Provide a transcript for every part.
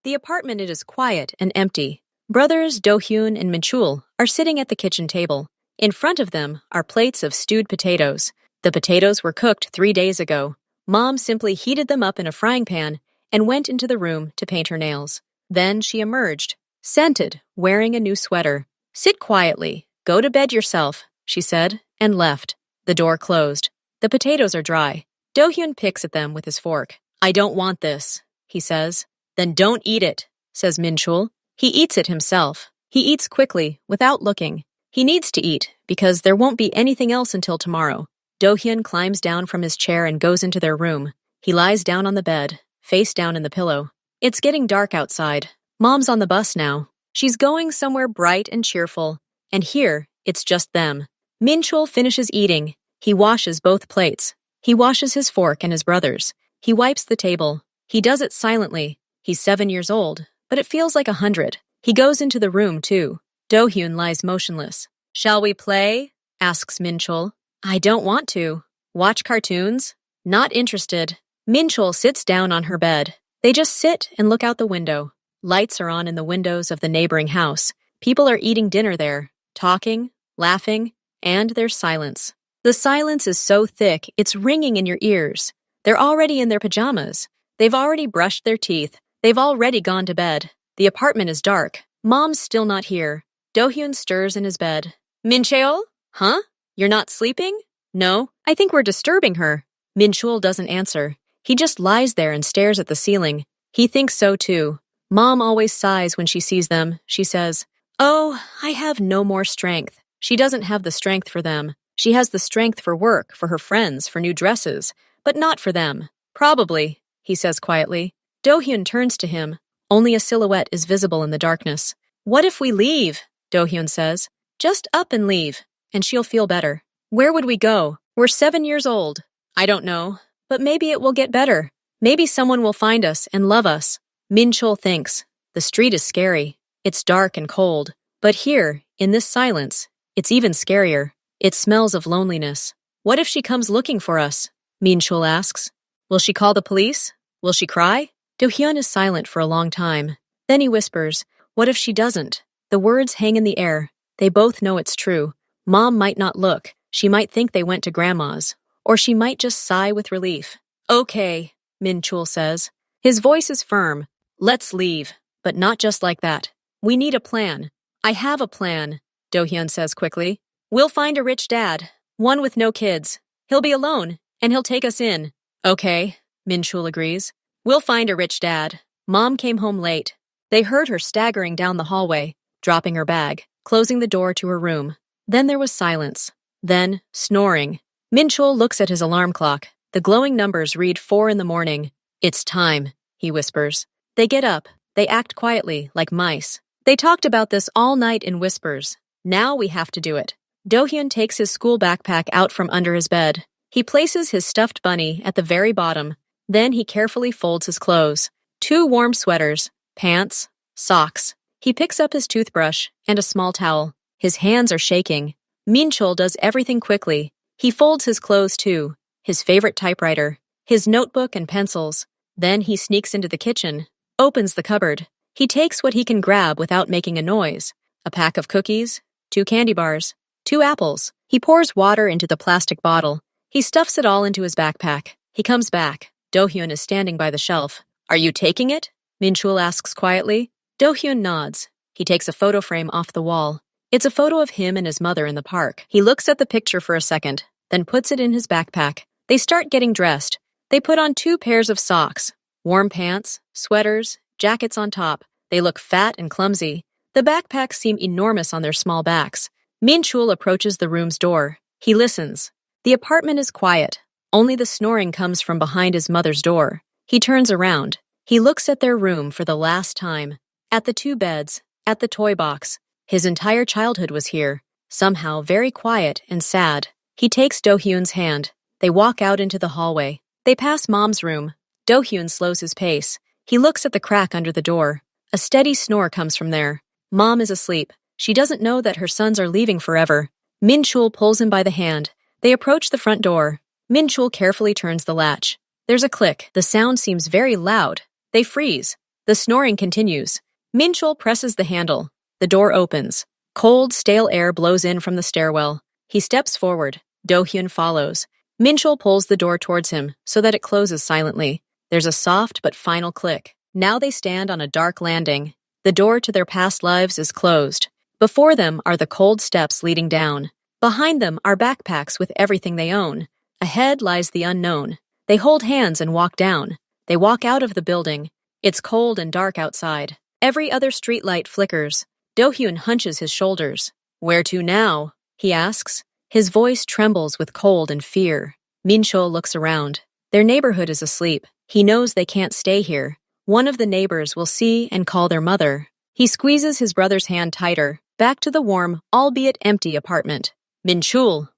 The apartment is quiet and empty. Brothers Do-hyun and Min-chul are sitting at the kitchen table. In front of them are plates of stewed potatoes. The potatoes were cooked 3 days ago. Mom simply heated them up in a frying pan and went into the room to paint her nails. Then she emerged, scented, wearing a new sweater. "Sit quietly. Go to bed yourself," she said, and left. The door closed. The potatoes are dry. Do-hyun picks at them with his fork. "I don't want this," he says. "Then don't eat it," says Min-chul. He eats it himself. He eats quickly, without looking. He needs to eat, because there won't be anything else until tomorrow. Do-hyun climbs down from his chair and goes into their room. He lies down on the bed, face down in the pillow. It's getting dark outside. Mom's on the bus now. She's going somewhere bright and cheerful. And here, it's just them. Min-chul finishes eating. He washes both plates. He washes his fork and his brother's. He wipes the table. He does it silently. He's 7 years old, but it feels like 100. He goes into the room, too. Do-hyun lies motionless. "Shall we play?" asks Min-chul. "I don't want to." "Watch cartoons?" "Not interested." Min-chul sits down on her bed. They just sit and look out the window. Lights are on in the windows of the neighboring house. People are eating dinner there, talking, laughing, and there's silence. The silence is so thick, it's ringing in your ears. They're already in their pajamas. They've already brushed their teeth. They've already gone to bed. The apartment is dark. Mom's still not here. Do-hyun stirs in his bed. "Min-cheol? Huh? You're not sleeping?" "No, I think we're disturbing her." Min-chul doesn't answer. He just lies there and stares at the ceiling. He thinks so too. Mom always sighs when she sees them. She says, "Oh, I have no more strength." She doesn't have the strength for them. She has the strength for work, for her friends, for new dresses, but not for them. "Probably," he says quietly. Do-hyun turns to him. Only a silhouette is visible in the darkness. "What if we leave?" Do-hyun says. "Just up and leave, and she'll feel better." "Where would we go? We're 7 years old." "I don't know, but maybe it will get better. Maybe someone will find us and love us." Min-chul thinks. The street is scary. It's dark and cold. But here, in this silence, it's even scarier. It smells of loneliness. "What if she comes looking for us?" Min-chul asks. "Will she call the police? Will she cry?" Do-hyun is silent for a long time. Then he whispers, "What if she doesn't?" The words hang in the air. They both know it's true. Mom might not look. She might think they went to Grandma's. Or she might just sigh with relief. "Okay," Min-chul says. His voice is firm. "Let's leave. But not just like that. We need a plan." "I have a plan," Do-hyun says quickly. "We'll find a rich dad. One with no kids. He'll be alone, and he'll take us in." "Okay," Min-chul agrees. "We'll find a rich dad." Mom came home late. They heard her staggering down the hallway, dropping her bag, closing the door to her room. Then there was silence. Then, snoring. Min-chul looks at his alarm clock. The glowing numbers read 4 in the morning. "It's time," he whispers. They get up. They act quietly, like mice. They talked about this all night in whispers. Now we have to do it. Do-hyun takes his school backpack out from under his bed. He places his stuffed bunny at the very bottom. Then he carefully folds his clothes. 2 warm sweaters, pants, socks. He picks up his toothbrush and a small towel. His hands are shaking. Min-chul does everything quickly. He folds his clothes too, his favorite typewriter, his notebook and pencils. Then he sneaks into the kitchen, opens the cupboard. He takes what he can grab without making a noise. A pack of cookies, 2 candy bars, 2 apples. He pours water into the plastic bottle. He stuffs it all into his backpack. He comes back. Do-hyun is standing by the shelf. "Are you taking it?" Min-chul asks quietly. Do-hyun nods. He takes a photo frame off the wall. It's a photo of him and his mother in the park. He looks at the picture for a second, then puts it in his backpack. They start getting dressed. They put on 2 pairs of socks, warm pants, sweaters, jackets on top. They look fat and clumsy. The backpacks seem enormous on their small backs. Min-chul approaches the room's door. He listens. The apartment is quiet. Only the snoring comes from behind his mother's door. He turns around. He looks at their room for the last time. At the 2 beds, at the toy box. His entire childhood was here, somehow very quiet and sad. He takes Do-hyun's hand. They walk out into the hallway. They pass Mom's room. Do-hyun slows his pace. He looks at the crack under the door. A steady snore comes from there. Mom is asleep. She doesn't know that her sons are leaving forever. Min-chul pulls him by the hand. They approach the front door. Min-chul carefully turns the latch. There's a click. The sound seems very loud. They freeze. The snoring continues. Minchul presses the handle. The door opens. Cold, stale air blows in from the stairwell. He steps forward. Do-hyun follows. Minchul pulls the door towards him so that it closes silently. There's a soft but final click. Now they stand on a dark landing. The door to their past lives is closed. Before them are the cold steps leading down. Behind them are backpacks with everything they own. Ahead lies the unknown. They hold hands and walk down. They walk out of the building. It's cold and dark outside. Every other streetlight flickers. Do-hyun hunches his shoulders. "Where to now?" he asks. His voice trembles with cold and fear. Minchul looks around. Their neighborhood is asleep. He knows they can't stay here. One of the neighbors will see and call their mother. He squeezes his brother's hand tighter, back to the warm, albeit empty apartment. "Minchul,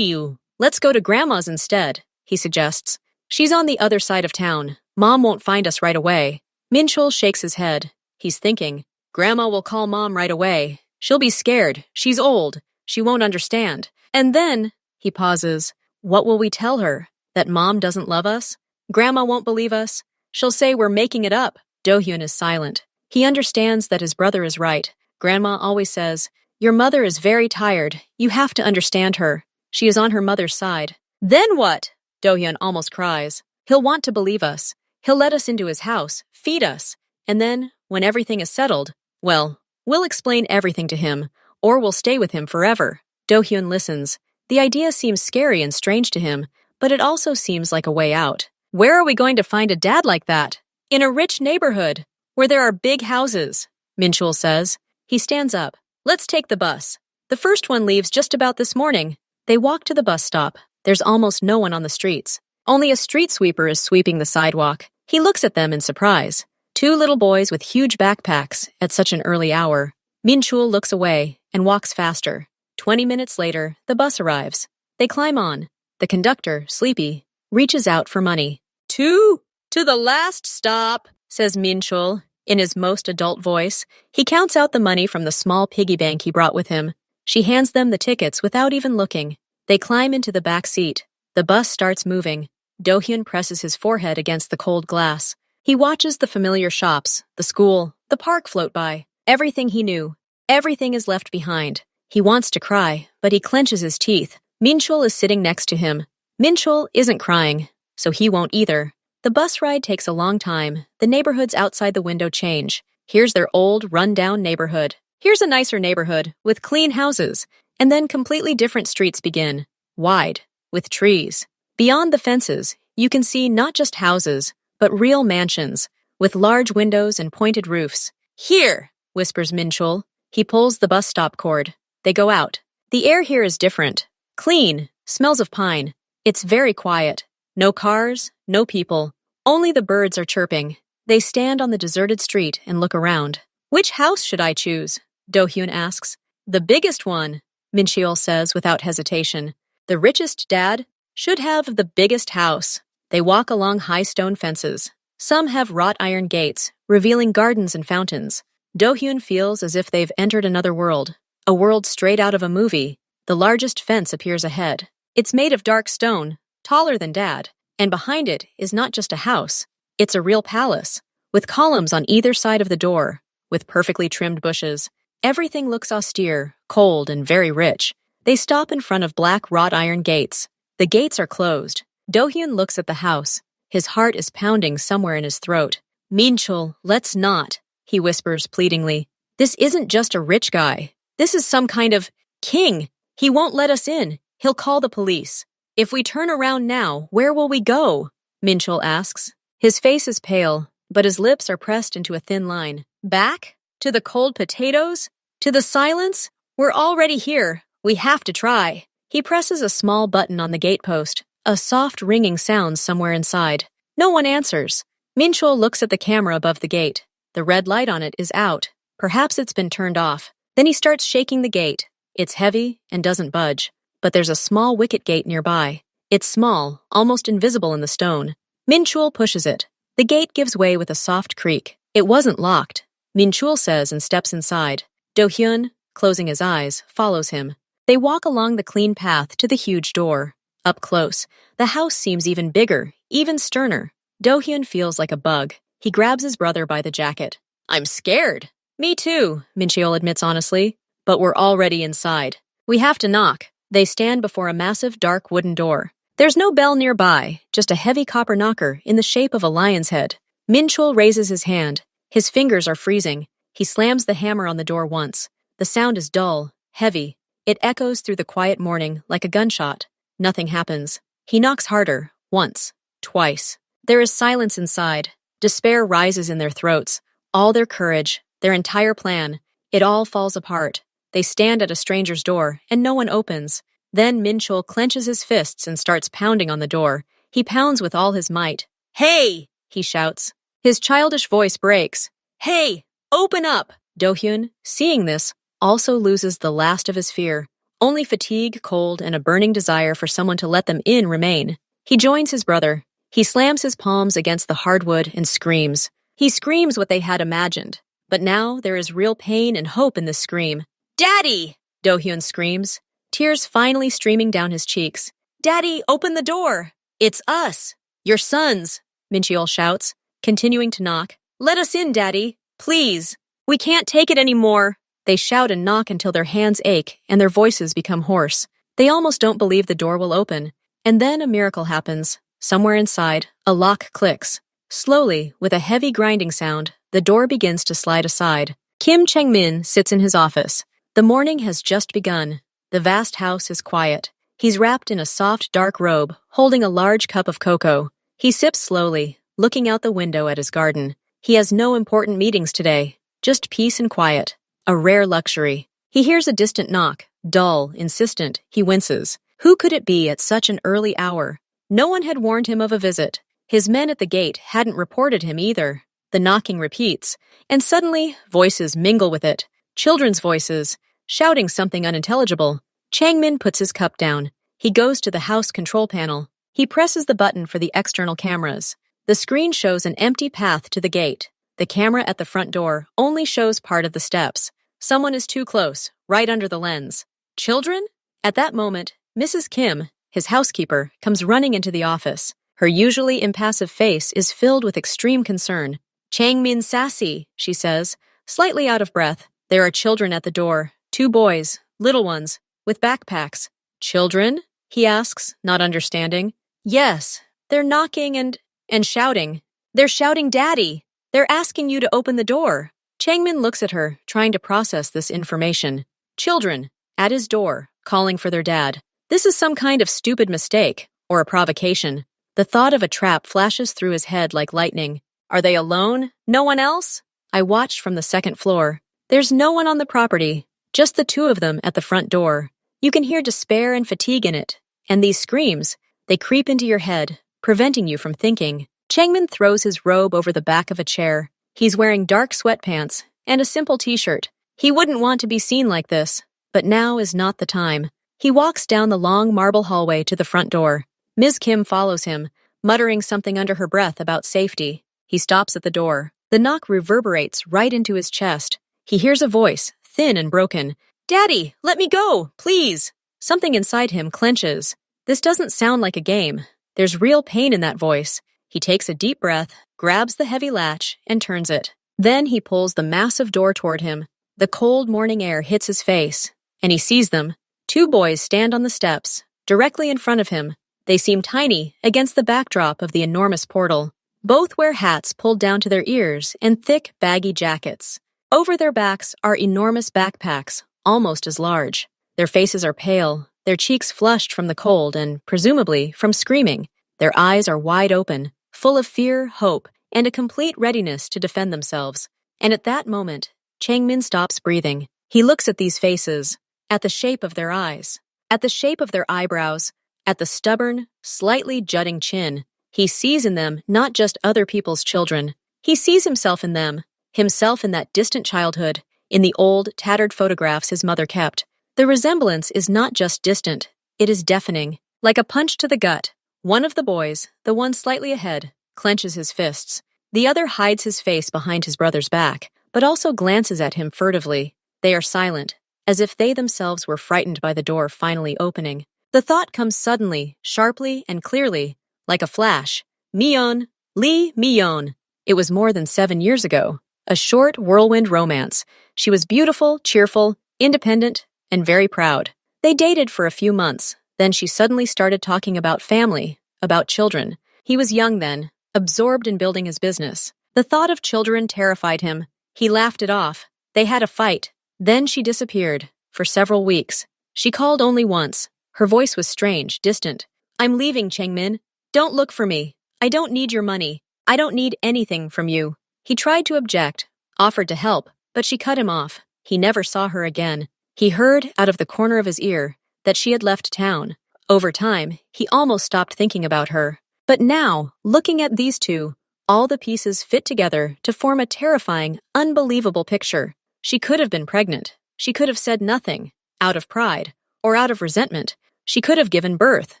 let's go to Grandma's instead," he suggests. "She's on the other side of town. Mom won't find us right away." Minchul shakes his head. He's thinking, "Grandma will call Mom right away. She'll be scared. She's old. She won't understand. And then," he pauses, "what will we tell her? That Mom doesn't love us? Grandma won't believe us. She'll say we're making it up." Do-hyun is silent. He understands that his brother is right. Grandma always says, "Your mother is very tired. You have to understand her. She is on her mother's side." "Then what?" Do-hyun almost cries. "He'll want to believe us. He'll let us into his house, feed us. And then, when everything is settled, well, we'll explain everything to him, or we'll stay with him forever." Do-hyun listens. The idea seems scary and strange to him, but it also seems like a way out. Where are we going to find a dad like that? In a rich neighborhood, where there are big houses, Minchul says. He stands up. "Let's take the bus. The first one leaves just about this morning." They walk to the bus stop. There's almost no one on the streets. Only a street sweeper is sweeping the sidewalk. He looks at them in surprise. Two little boys with huge backpacks at such an early hour. Minchul looks away and walks faster. 20 minutes later, the bus arrives. They climb on. The conductor, sleepy, reaches out for money. To the last stop," says Minchul in his most adult voice. He counts out the money from the small piggy bank he brought with him. She hands them the tickets without even looking. They climb into the back seat. The bus starts moving. Do-hyun presses his forehead against the cold glass. He watches the familiar shops, the school, the park float by. Everything he knew. Everything is left behind. He wants to cry, but he clenches his teeth. Minchul is sitting next to him. Minchul isn't crying, so he won't either. The bus ride takes a long time. The neighborhoods outside the window change. Here's their old, run-down neighborhood. Here's a nicer neighborhood, with clean houses. And then completely different streets begin. Wide, with trees. Beyond the fences, you can see not just houses, but real mansions, with large windows and pointed roofs. "Here," whispers Minchul. He pulls the bus stop cord. They go out. The air here is different. Clean, smells of pine. It's very quiet. No cars, no people. Only the birds are chirping. They stand on the deserted street and look around. "Which house should I choose?" Do-hyun asks. "The biggest one," Minchul says without hesitation. "The richest dad should have the biggest house." They walk along high stone fences. Some have wrought iron gates, revealing gardens and fountains. Do-hyun feels as if they've entered another world, a world straight out of a movie. The largest fence appears ahead. It's made of dark stone, taller than Dad, and behind it is not just a house. It's a real palace, with columns on either side of the door, with perfectly trimmed bushes. Everything looks austere, cold, and very rich. They stop in front of black wrought iron gates. The gates are closed. Do-hyun looks at the house. His heart is pounding somewhere in his throat. "Minchul, let's not," he whispers pleadingly. "This isn't just a rich guy. This is some kind of king. He won't let us in. He'll call the police. If we turn around now, where will we go?" Minchul asks. His face is pale, but his lips are pressed into a thin line. "Back? To the cold potatoes? To the silence? We're already here. We have to try." He presses a small button on the gatepost. A soft ringing sounds somewhere inside. No one answers. Minchul looks at the camera above the gate. The red light on it is out. Perhaps it's been turned off. Then he starts shaking the gate. It's heavy and doesn't budge. But there's a small wicket gate nearby. It's small, almost invisible in the stone. Minchul pushes it. The gate gives way with a soft creak. It wasn't locked, Minchul says and steps inside. Do-hyun, closing his eyes, follows him. They walk along the clean path to the huge door. Up close, the house seems even bigger, even sterner. Do-hyun feels like a bug. He grabs his brother by the jacket. I'm scared. Me too, Mincheol admits honestly. But we're already inside. We have to knock. They stand before a massive dark wooden door. There's no bell nearby, just a heavy copper knocker in the shape of a lion's head. Mincheol raises his hand. His fingers are freezing. He slams the hammer on the door once. The sound is dull, heavy. It echoes through the quiet morning like a gunshot. Nothing happens. He knocks harder, once, twice. There is silence inside. Despair rises in their throats. All their courage, their entire plan, it all falls apart. They stand at a stranger's door, and no one opens. Then Mincheol clenches his fists and starts pounding on the door. He pounds with all his might. Hey! He shouts. His childish voice breaks. Hey! Open up! Do-hyun, seeing this, also loses the last of his fear. Only fatigue, cold, and a burning desire for someone to let them in remain. He joins his brother. He slams his palms against the hardwood and screams. He screams what they had imagined. But now there is real pain and hope in this scream. Daddy! Do-hyun screams, tears finally streaming down his cheeks. Daddy, open the door! It's us! Your sons! Mincheol shouts, continuing to knock. Let us in, Daddy! Please! We can't take it anymore! They shout and knock until their hands ache and their voices become hoarse. They almost don't believe the door will open. And then a miracle happens. Somewhere inside, a lock clicks. Slowly, with a heavy grinding sound, the door begins to slide aside. Kim Chang-min sits in his office. The morning has just begun. The vast house is quiet. He's wrapped in a soft, dark robe, holding a large cup of cocoa. He sips slowly, looking out the window at his garden. He has no important meetings today, just peace and quiet. A rare luxury. He hears a distant knock, dull, insistent. He winces. Who could it be at such an early hour? No one had warned him of a visit. His men at the gate hadn't reported him either. The knocking repeats, and suddenly voices mingle with it. Children's voices, shouting something unintelligible. Chang-min puts his cup down. He goes to the house control panel. He presses the button for the external cameras. The screen shows an empty path to the gate. The camera at the front door only shows part of the steps. Someone is too close, right under the lens. Children? At that moment, Mrs. Kim, his housekeeper, comes running into the office. Her usually impassive face is filled with extreme concern. Chang-min sassy, she says, slightly out of breath. There are children at the door, 2 boys, little ones, with backpacks. Children? He asks, not understanding. Yes, they're knocking and shouting. They're shouting, Daddy! They're asking you to open the door. Chang-min looks at her, trying to process this information. Children, at his door, calling for their dad. This is some kind of stupid mistake, or a provocation. The thought of a trap flashes through his head like lightning. Are they alone? No one else? I watched from the second floor. There's no one on the property, just the 2 of them at the front door. You can hear despair and fatigue in it. And these screams, they creep into your head, preventing you from thinking. Chang-min throws his robe over the back of a chair. He's wearing dark sweatpants and a simple t-shirt. He wouldn't want to be seen like this, but now is not the time. He walks down the long marble hallway to the front door. Ms. Kim follows him, muttering something under her breath about safety. He stops at the door. The knock reverberates right into his chest. He hears a voice, thin and broken. Daddy, let me go, please. Something inside him clenches. This doesn't sound like a game. There's real pain in that voice. He takes a deep breath, grabs the heavy latch, and turns it. Then he pulls the massive door toward him. The cold morning air hits his face, and he sees them. 2 boys stand on the steps, directly in front of him. They seem tiny against the backdrop of the enormous portal. Both wear hats pulled down to their ears and thick, baggy jackets. Over their backs are enormous backpacks, almost as large. Their faces are pale, their cheeks flushed from the cold and, presumably, from screaming. Their eyes are wide open, full of fear, hope, and a complete readiness to defend themselves. And at that moment, Chang-min stops breathing. He looks at these faces, at the shape of their eyes, at the shape of their eyebrows, at the stubborn, slightly jutting chin. He sees in them not just other people's children. He sees himself in them, himself in that distant childhood, in the old, tattered photographs his mother kept. The resemblance is not just distant, it is deafening. Like a punch to the gut, one of the boys, the one slightly ahead, clenches his fists. The other hides his face behind his brother's back, but also glances at him furtively. They are silent, as if they themselves were frightened by the door finally opening. The thought comes suddenly, sharply, and clearly, like a flash. Mion, Lee Mion. It was more than 7 years ago. A short whirlwind romance. She was beautiful, cheerful, independent, and very proud. They dated for a few months. Then she suddenly started talking about family, about children. He was young then, absorbed in building his business. The thought of children terrified him. He laughed it off. They had a fight. Then she disappeared, for several weeks. She called only once. Her voice was strange, distant. "I'm leaving, Changmin. Don't look for me. I don't need your money. I don't need anything from you." He tried to object, offered to help, but she cut him off. He never saw her again. He heard, out of the corner of his ear, that she had left town. Over time, he almost stopped thinking about her. But now, looking at these two, all the pieces fit together to form a terrifying, unbelievable picture. She could have been pregnant. She could have said nothing, out of pride, or out of resentment. She could have given birth,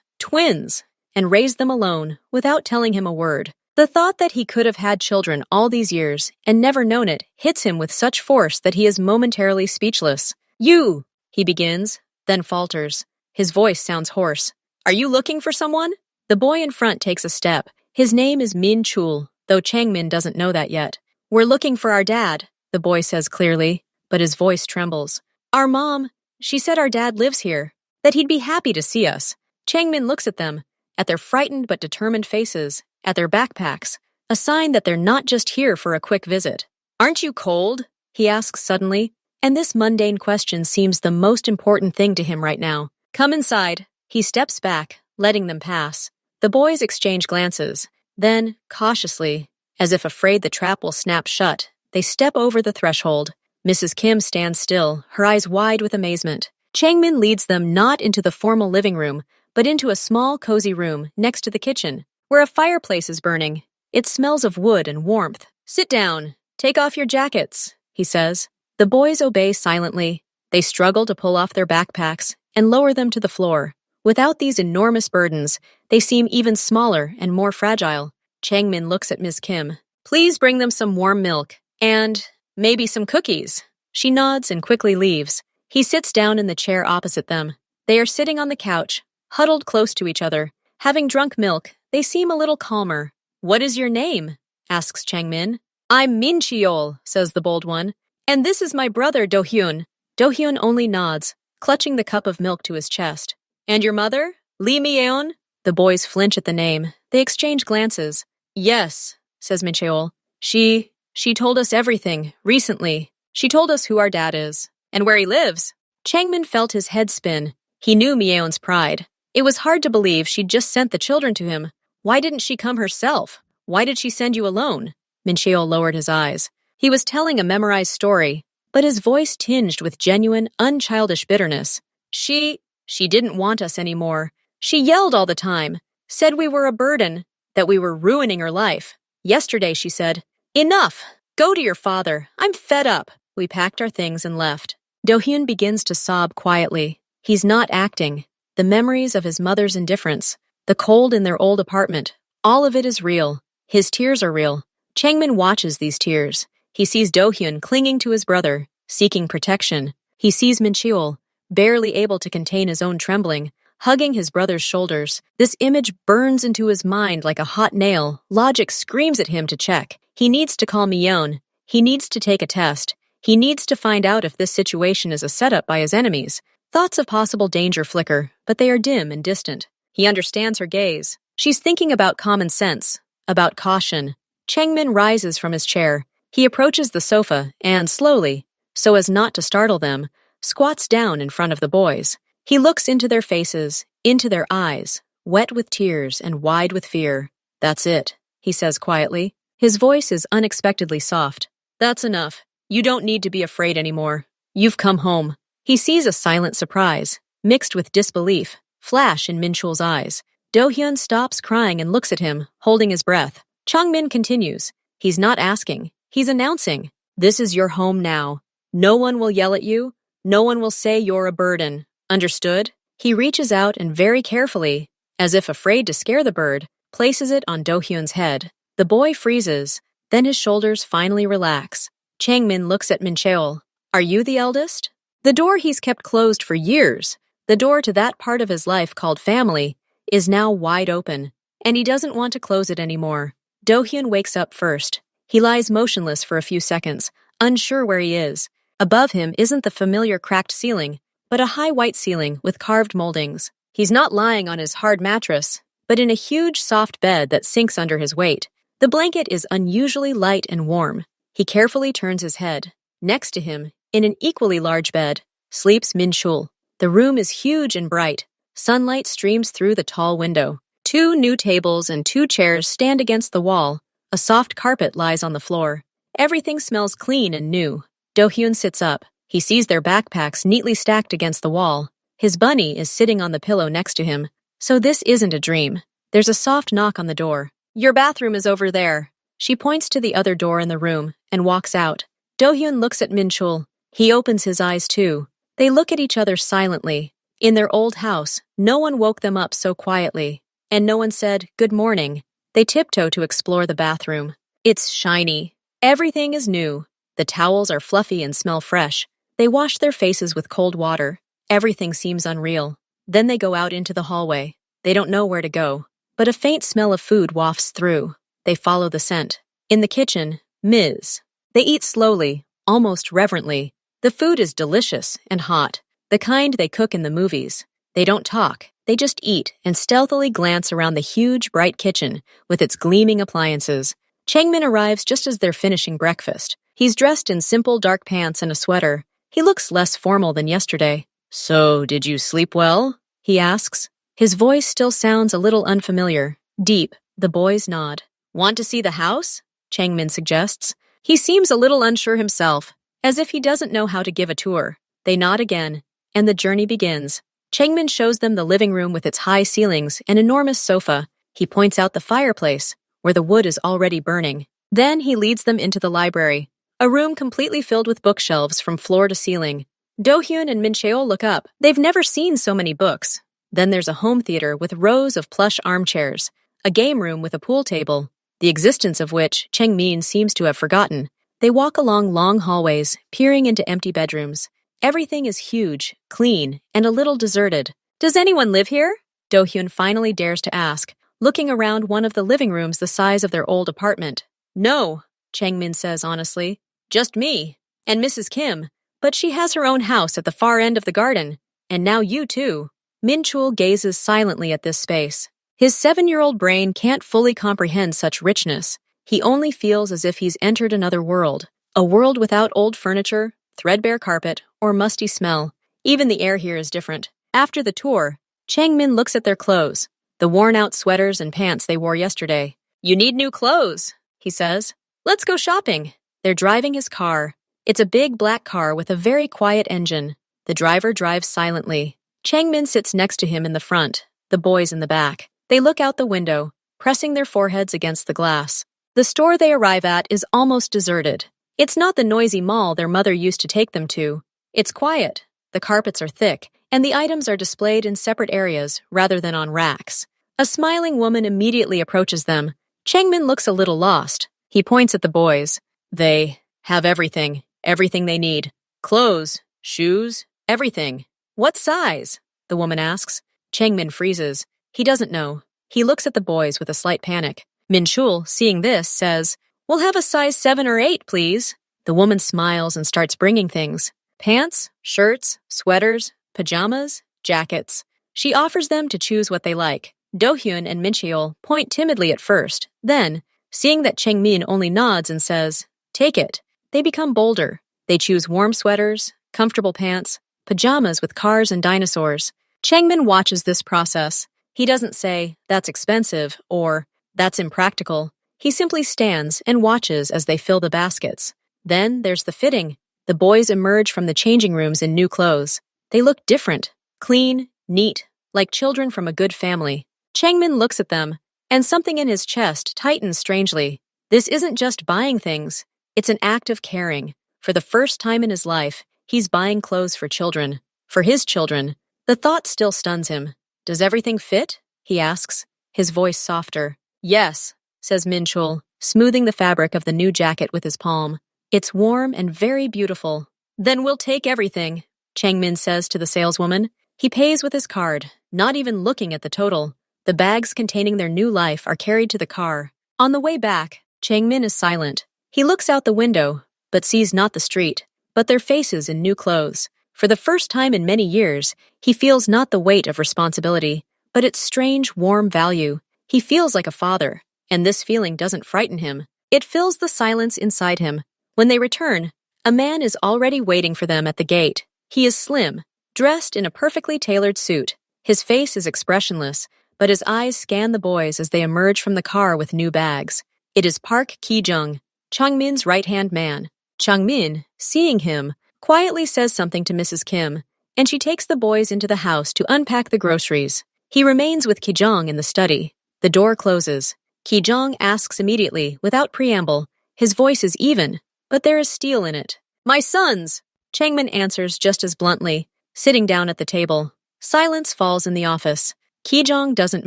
twins, and raised them alone, without telling him a word. The thought that he could have had children all these years and never known it hits him with such force that he is momentarily speechless. "You," he begins, then falters. His voice sounds hoarse. "Are you looking for someone?" The boy in front takes a step. His name is Min Chul, though Changmin doesn't know that yet. "We're looking for our dad," the boy says clearly, but his voice trembles. "Our mom, she said our dad lives here, that he'd be happy to see us." Changmin looks at them, at their frightened but determined faces, at their backpacks, a sign that they're not just here for a quick visit. "Aren't you cold?" he asks suddenly, and this mundane question seems the most important thing to him right now. "Come inside." He steps back, letting them pass. The boys exchange glances. Then, cautiously, as if afraid the trap will snap shut, they step over the threshold. Mrs. Kim stands still, her eyes wide with amazement. Changmin leads them not into the formal living room, but into a small, cozy room next to the kitchen, where a fireplace is burning. It smells of wood and warmth. "Sit down. Take off your jackets," he says. The boys obey silently. They struggle to pull off their backpacks and lower them to the floor. Without these enormous burdens, they seem even smaller and more fragile. Changmin looks at Ms. Kim. "Please bring them some warm milk, and maybe some cookies." She nods and quickly leaves. He sits down in the chair opposite them. They are sitting on the couch, huddled close to each other. Having drunk milk, they seem a little calmer. "What is your name?" asks Changmin. "I'm Min Cheol," says the bold one. "And this is my brother Do-hyun." Do-hyun only nods, clutching the cup of milk to his chest. "And your mother? Lee Mi-yeon?" The boys flinch at the name. They exchange glances. "Yes," says Min Cheol. She told us everything, recently. She told us who our dad is, and where he lives." Changmin felt his head spin. He knew Mi-yeon's pride. It was hard to believe she'd just sent the children to him. Why didn't she come herself? Why did she send you alone? Min Cheol lowered his eyes. He was telling a memorized story, but his voice tinged with genuine, unchildish bitterness. She didn't want us anymore. She yelled all the time, said we were a burden, that we were ruining her life. Yesterday she said, "Enough! Go to your father. I'm fed up." We packed our things and left. Do-hyun begins to sob quietly. He's not acting. The memories of his mother's indifference, the cold in their old apartment, all of it is real. His tears are real. Changmin watches these tears. He sees Do-hyun clinging to his brother, seeking protection. He sees Min Cheol, barely able to contain his own trembling, hugging his brother's shoulders. This image burns into his mind like a hot nail. Logic screams at him to check. He needs to call Mi-yeon. He needs to take a test. He needs to find out if this situation is a setup by his enemies. Thoughts of possible danger flicker, but they are dim and distant. He understands her gaze. She's thinking about common sense, about caution. Changmin rises from his chair. He approaches the sofa and, slowly, so as not to startle them, squats down in front of the boys. He looks into their faces, into their eyes, wet with tears and wide with fear. "That's it," he says quietly. His voice is unexpectedly soft. "That's enough. You don't need to be afraid anymore. You've come home." He sees a silent surprise, mixed with disbelief, flash in Min Chul's eyes. Do-hyun stops crying and looks at him, holding his breath. Changmin continues. He's not asking. He's announcing. "This is your home now. No one will yell at you. No one will say you're a burden. Understood?" He reaches out and very carefully, as if afraid to scare the bird, places it on Do-hyun's head. The boy freezes, then his shoulders finally relax. Changmin looks at Min Cheol. "Are you the eldest?" The door he's kept closed for years, the door to that part of his life called family, is now wide open, and he doesn't want to close it anymore. Do-hyun wakes up first. He lies motionless for a few seconds, unsure where he is. Above him isn't the familiar cracked ceiling, but a high white ceiling with carved moldings. He's not lying on his hard mattress, but in a huge soft bed that sinks under his weight. The blanket is unusually light and warm. He carefully turns his head. Next to him, in an equally large bed, sleeps Min-chul. The room is huge and bright. Sunlight streams through the tall window. 2 new tables and 2 chairs stand against the wall. A soft carpet lies on the floor. Everything smells clean and new. Do-hyun sits up. He sees their backpacks neatly stacked against the wall. His bunny is sitting on the pillow next to him. So this isn't a dream. There's a soft knock on the door. "Your bathroom is over there." She points to the other door in the room and walks out. Do-hyun looks at Min-chul. He opens his eyes too. They look at each other silently. In their old house, no one woke them up so quietly. And no one said, "Good morning." They tiptoe to explore the bathroom. It's shiny. Everything is new. The towels are fluffy and smell fresh. They wash their faces with cold water. Everything seems unreal. Then they go out into the hallway. They don't know where to go, but a faint smell of food wafts through. They follow the scent. In the kitchen, Ms. They eat slowly, almost reverently. The food is delicious and hot, the kind they cook in the movies. They don't talk. They just eat and stealthily glance around the huge, bright kitchen with its gleaming appliances. Changmin arrives just as they're finishing breakfast. He's dressed in simple dark pants and a sweater. He looks less formal than yesterday. "So, did you sleep well?" he asks. His voice still sounds a little unfamiliar. Deep, the boys nod. "Want to see the house?" Changmin suggests. He seems a little unsure himself, as if he doesn't know how to give a tour. They nod again, and the journey begins. Changmin shows them the living room with its high ceilings and enormous sofa. He points out the fireplace, where the wood is already burning. Then he leads them into the library, a room completely filled with bookshelves from floor to ceiling. Do-hyun and Min-cheol look up. They've never seen so many books. Then there's a home theater with rows of plush armchairs, a game room with a pool table, the existence of which Changmin seems to have forgotten. They walk along long hallways, peering into empty bedrooms. Everything is huge, clean, and a little deserted. "Does anyone live here?" Do-hyun finally dares to ask, looking around one of the living rooms the size of their old apartment. "No," Changmin says honestly. "Just me, and Mrs. Kim. But she has her own house at the far end of the garden. And now you too." Min-chul gazes silently at this space. His 7-year-old brain can't fully comprehend such richness. He only feels as if he's entered another world. A world without old furniture, threadbare carpet, or musty smell. Even the air here is different. After the tour, Changmin looks at their clothes, the worn-out sweaters and pants they wore yesterday. "You need new clothes," he says. "Let's go shopping." They're driving his car. It's a big black car with a very quiet engine. The driver drives silently. Changmin sits next to him in the front, the boys in the back. They look out the window, pressing their foreheads against the glass. The store they arrive at is almost deserted. It's not the noisy mall their mother used to take them to. It's quiet, the carpets are thick, and the items are displayed in separate areas rather than on racks. A smiling woman immediately approaches them. Changmin looks a little lost. He points at the boys. They have everything they need. Clothes, shoes, everything. "What size?" the woman asks. Changmin freezes. He doesn't know. He looks at the boys with a slight panic. Min-chul, seeing this, says, "We'll have a size 7 or 8, please." The woman smiles and starts bringing things. Pants, shirts, sweaters, pajamas, jackets. She offers them to choose what they like. Do-hyun and Min-cheol point timidly at first. Then, seeing that Changmin only nods and says, "Take it," they become bolder. They choose warm sweaters, comfortable pants, pajamas with cars and dinosaurs. Changmin watches this process. He doesn't say, "That's expensive," or "That's impractical." He simply stands and watches as they fill the baskets. Then there's the fitting. The boys emerge from the changing rooms in new clothes. They look different, clean, neat, like children from a good family. Changmin looks at them, and something in his chest tightens strangely. This isn't just buying things. It's an act of caring. For the first time in his life, he's buying clothes for children. For his children. The thought still stuns him. "Does everything fit?" he asks, his voice softer. "Yes," says Min-chul, smoothing the fabric of the new jacket with his palm. "It's warm and very beautiful." "Then we'll take everything," Changmin says to the saleswoman. He pays with his card, not even looking at the total. The bags containing their new life are carried to the car. On the way back, Changmin is silent. He looks out the window, but sees not the street, but their faces in new clothes. For the first time in many years, he feels not the weight of responsibility, but its strange, warm value. He feels like a father, and this feeling doesn't frighten him. It fills the silence inside him. When they return, a man is already waiting for them at the gate. He is slim, dressed in a perfectly tailored suit. His face is expressionless, but his eyes scan the boys as they emerge from the car with new bags. It is Park Ki-jung, Changmin's right-hand man. Changmin, seeing him, quietly says something to Mrs. Kim, and she takes the boys into the house to unpack the groceries. He remains with Ki-jung in the study. The door closes. Ki-jung asks immediately, without preamble. His voice is even, but there is steel in it. "My sons!" Changmin answers just as bluntly, sitting down at the table. Silence falls in the office. Ki-jung doesn't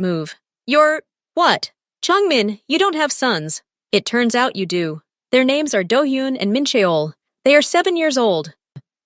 move. "You're... what?" "Changmin, you don't have sons." "It turns out you do. Their names are Do-hyun and Min-cheol. They are 7 years old."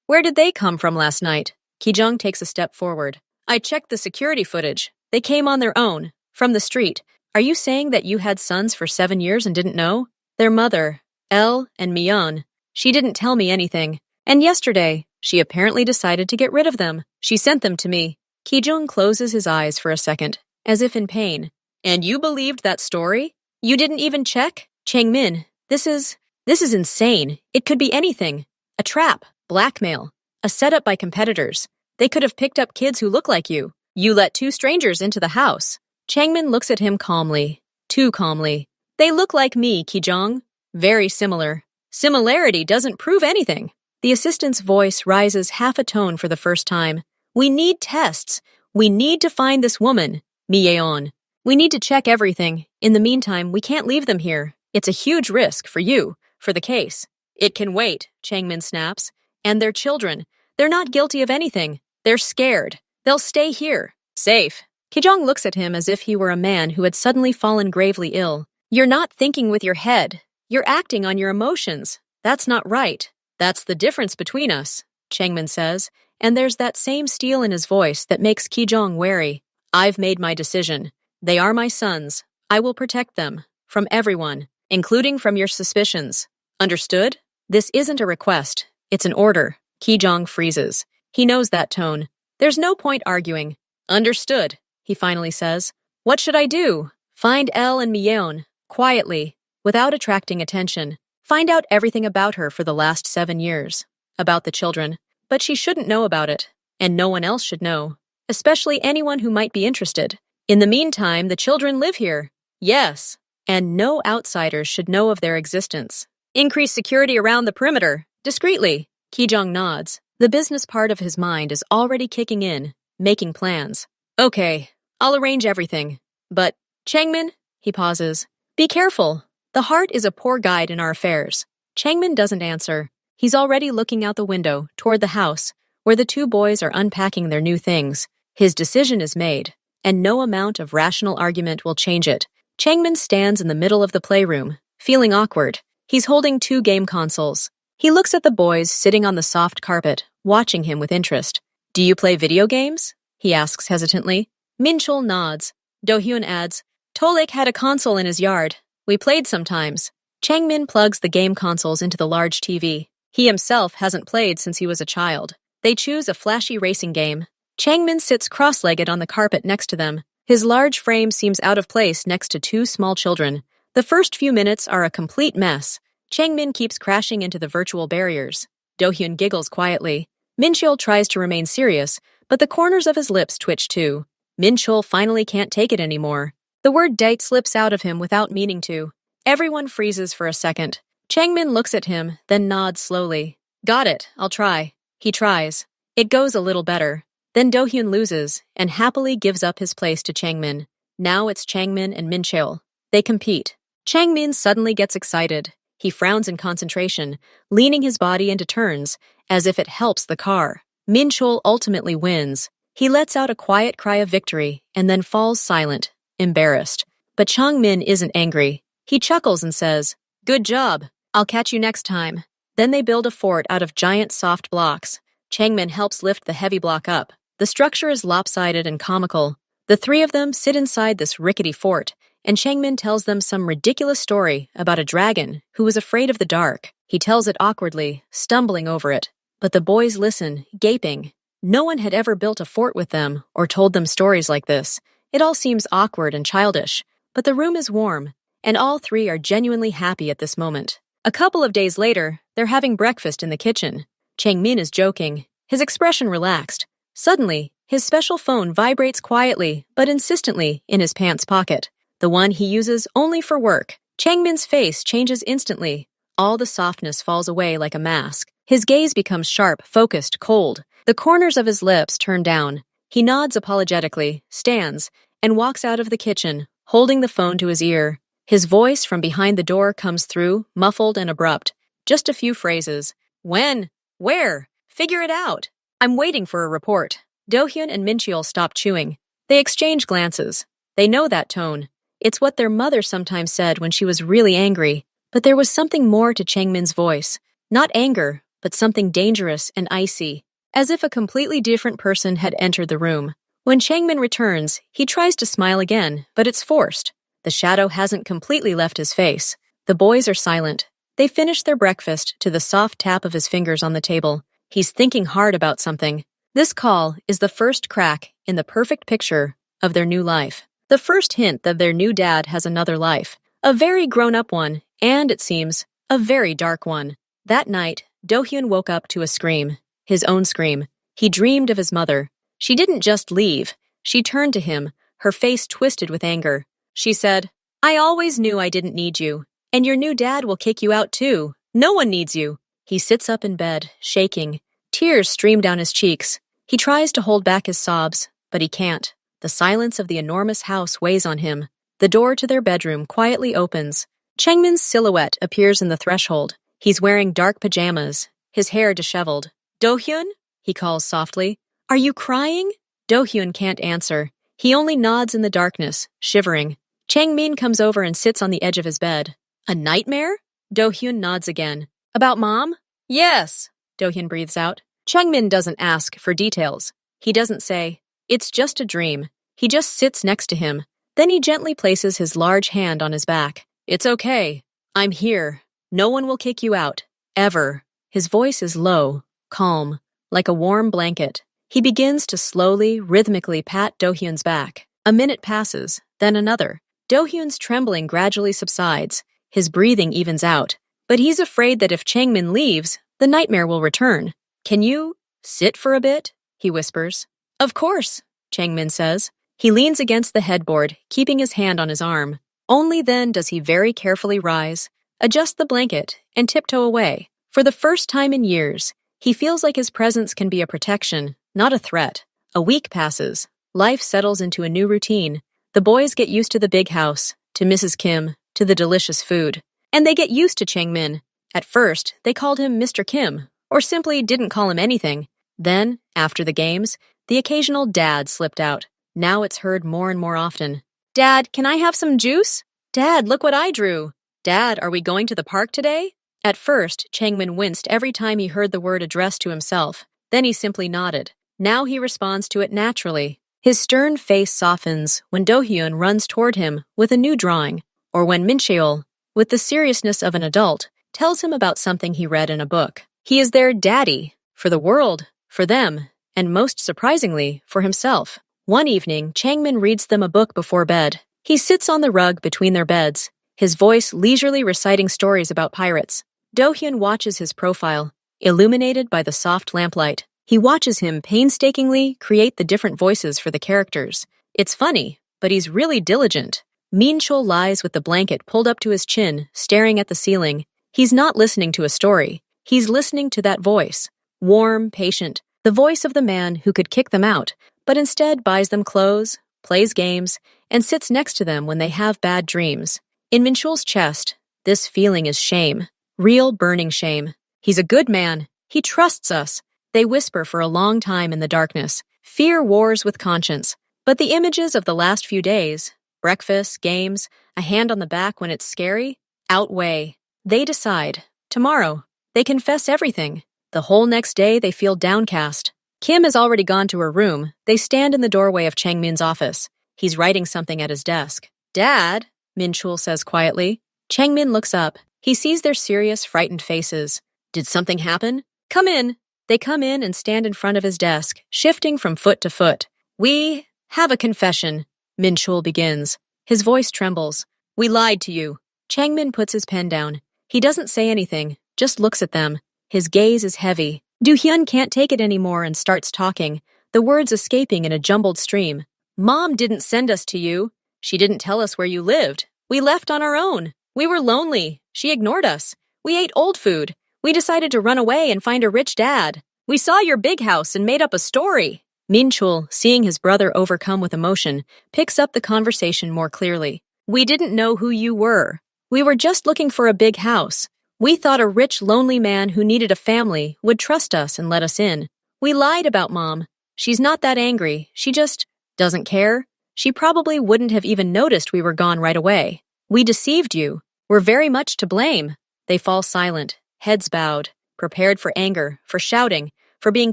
"Where did they come from last night?" Ki-jung takes a step forward. "I checked the security footage. They came on their own, from the street. Are you saying that you had sons for 7 years and didn't know?" "Their mother, El and Mion. She didn't tell me anything. And yesterday, she apparently decided to get rid of them. She sent them to me." Ki-jung closes his eyes for a second, as if in pain. "And you believed that story? You didn't even check?" "Changmin, this is insane. It could be anything. A trap, blackmail, a setup by competitors. They could have picked up kids who look like you. You let 2 strangers into the house." Changmin looks at him calmly, too calmly. "They look like me, Ki-jung. Very similar. Similarity doesn't prove anything." The assistant's voice rises half a tone for the first time. "We need tests. We need to find this woman, Mi-yeon. We need to check everything. In the meantime, we can't leave them here. It's a huge risk for you, for the case." "It can wait," Changmin snaps. "And their children. They're not guilty of anything. They're scared. They'll stay here. Safe." Ki-jung looks at him as if he were a man who had suddenly fallen gravely ill. "You're not thinking with your head. You're acting on your emotions. That's not right. That's the difference between us," Changmin says, and there's that same steel in his voice that makes Ki-jung wary. "I've made my decision. They are my sons. I will protect them. From everyone, including from your suspicions. Understood? This isn't a request. It's an order." Ki-jung freezes. He knows that tone. There's no point arguing. "Understood," he finally says. "What should I do?" "Find El and Miyeon, quietly, without attracting attention. Find out everything about her for the last 7 years. About the children. But she shouldn't know about it. And no one else should know. Especially anyone who might be interested. In the meantime, the children live here." "Yes." "And no outsiders should know of their existence. Increase security around the perimeter. Discreetly." Ki-jung nods. The business part of his mind is already kicking in, making plans. "Okay, I'll arrange everything. But, Changmin," he pauses, "be careful. The heart is a poor guide in our affairs." Changmin doesn't answer. He's already looking out the window, toward the house, where the 2 boys are unpacking their new things. His decision is made, and no amount of rational argument will change it. Changmin stands in the middle of the playroom, feeling awkward. He's holding 2 game consoles. He looks at the boys sitting on the soft carpet, watching him with interest. "Do you play video games?" he asks hesitantly. Min-cheol nods. Do-hyun adds, "Tolek had a console in his yard. We played sometimes." Changmin plugs the game consoles into the large TV. He himself hasn't played since he was a child. They choose a flashy racing game. Changmin sits cross-legged on the carpet next to them. His large frame seems out of place next to 2 small children. The first few minutes are a complete mess. Changmin keeps crashing into the virtual barriers. Do-hyun giggles quietly. Min-cheol tries to remain serious, but the corners of his lips twitch too. Min-cheol finally can't take it anymore. The word date slips out of him without meaning to. Everyone freezes for a second. Changmin looks at him, then nods slowly. "Got it, I'll try." He tries. It goes a little better. Then Do-hyun loses, and happily gives up his place to Changmin. Now it's Changmin and Min-cheol. They compete. Changmin suddenly gets excited. He frowns in concentration, leaning his body into turns, as if it helps the car. Min-cheol ultimately wins. He lets out a quiet cry of victory, and then falls silent, embarrassed. But Changmin isn't angry. He chuckles and says, "Good job. I'll catch you next time." Then they build a fort out of giant soft blocks. Changmin helps lift the heavy block up. The structure is lopsided and comical. The 3 of them sit inside this rickety fort, and Changmin tells them some ridiculous story about a dragon who was afraid of the dark. He tells it awkwardly, stumbling over it. But the boys listen, gaping. No one had ever built a fort with them or told them stories like this. It all seems awkward and childish, but the room is warm, and all three are genuinely happy at this moment. A couple of days later, they're having breakfast in the kitchen. Changmin is joking, his expression relaxed. Suddenly, his special phone vibrates quietly but insistently in his pants pocket, the one he uses only for work. Changmin's face changes instantly. All the softness falls away like a mask. His gaze becomes sharp, focused, cold. The corners of his lips turn down. He nods apologetically, stands, and walks out of the kitchen, holding the phone to his ear. His voice from behind the door comes through, muffled and abrupt. Just a few phrases. When? Where? Figure it out. I'm waiting for a report. Do-hyun and Min-cheol stop chewing. They exchange glances. They know that tone. It's what their mother sometimes said when she was really angry. But there was something more to Changmin's voice. Not anger, but something dangerous and icy, as if a completely different person had entered the room. When Changmin returns, he tries to smile again, but it's forced. The shadow hasn't completely left his face. The boys are silent. They finish their breakfast to the soft tap of his fingers on the table. He's thinking hard about something. This call is the first crack in the perfect picture of their new life. The first hint that their new dad has another life. A very grown-up one, and, it seems, a very dark one. That night, Do-hyun woke up to a scream. His own scream. He dreamed of his mother. She didn't just leave. She turned to him, her face twisted with anger. She said, "I always knew I didn't need you. And your new dad will kick you out too. No one needs you." He sits up in bed, shaking. Tears stream down his cheeks. He tries to hold back his sobs, but he can't. The silence of the enormous house weighs on him. The door to their bedroom quietly opens. Changmin's silhouette appears in the threshold. He's wearing dark pajamas, his hair disheveled. "Do-hyun?" he calls softly. "Are you crying?" Do-hyun can't answer. He only nods in the darkness, shivering. Changmin comes over and sits on the edge of his bed. "A nightmare?" Do-hyun nods again. "About Mom?" "Yes," Do-hyun breathes out. Changmin doesn't ask for details. He doesn't say, "It's just a dream." He just sits next to him. Then he gently places his large hand on his back. "It's okay. I'm here. No one will kick you out. Ever." His voice is low, calm, like a warm blanket. He begins to slowly, rhythmically pat Do-hyun's back. A minute passes, then another. Do-hyun's trembling gradually subsides. His breathing evens out. But he's afraid that if Changmin leaves, the nightmare will return. "Can you sit for a bit?" he whispers. "Of course," Changmin says. He leans against the headboard, keeping his hand on his arm. Only then does he very carefully rise, adjust the blanket, and tiptoe away. For the first time in years, he feels like his presence can be a protection, not a threat. A week passes. Life settles into a new routine. The boys get used to the big house, to Mrs. Kim, to the delicious food. And they get used to Changmin. At first, they called him Mr. Kim, or simply didn't call him anything. Then, after the games, the occasional dad slipped out. Now it's heard more and more often. "Dad, can I have some juice?" "Dad, look what I drew." "Dad, are we going to the park today?" At first, Changmin winced every time he heard the word addressed to himself. Then he simply nodded. Now he responds to it naturally. His stern face softens when Do-hyun runs toward him with a new drawing, or when Min-cheol, with the seriousness of an adult, tells him about something he read in a book. He is their daddy, for the world, for them, and most surprisingly, for himself. One evening, Changmin reads them a book before bed. He sits on the rug between their beds, his voice leisurely reciting stories about pirates. Do-hyun watches his profile, illuminated by the soft lamplight. He watches him painstakingly create the different voices for the characters. It's funny, but he's really diligent. Min-cheol lies with the blanket pulled up to his chin, staring at the ceiling. He's not listening to a story. He's listening to that voice. Warm, patient, the voice of the man who could kick them out, but instead buys them clothes, plays games, and sits next to them when they have bad dreams. In Min-cheol's chest, this feeling is shame. Real burning shame. "He's a good man. He trusts us." They whisper for a long time in the darkness. Fear wars with conscience. But the images of the last few days, breakfast, games, a hand on the back when it's scary, outweigh. They decide. Tomorrow. They confess everything. The whole next day they feel downcast. Kim has already gone to her room. They stand in the doorway of Changmin's office. He's writing something at his desk. "Dad?" Minchul says quietly. Changmin looks up. He sees their serious, frightened faces. Did something happen? Come in. They come in and stand in front of his desk, shifting from foot to foot. We have a confession, Minchul begins. His voice trembles. We lied to you. Changmin puts his pen down. He doesn't say anything, just looks at them. His gaze is heavy. Do-hyun can't take it anymore and starts talking, the words escaping in a jumbled stream. Mom didn't send us to you. She didn't tell us where you lived. We left on our own. We were lonely. She ignored us. We ate old food. We decided to run away and find a rich dad. We saw your big house and made up a story. Minchul, seeing his brother overcome with emotion, picks up the conversation more clearly. We didn't know who you were. We were just looking for a big house. We thought a rich, lonely man who needed a family would trust us and let us in. We lied about Mom. She's not that angry. She just doesn't care. She probably wouldn't have even noticed we were gone right away. We deceived you. We're very much to blame. They fall silent, heads bowed, prepared for anger, for shouting, for being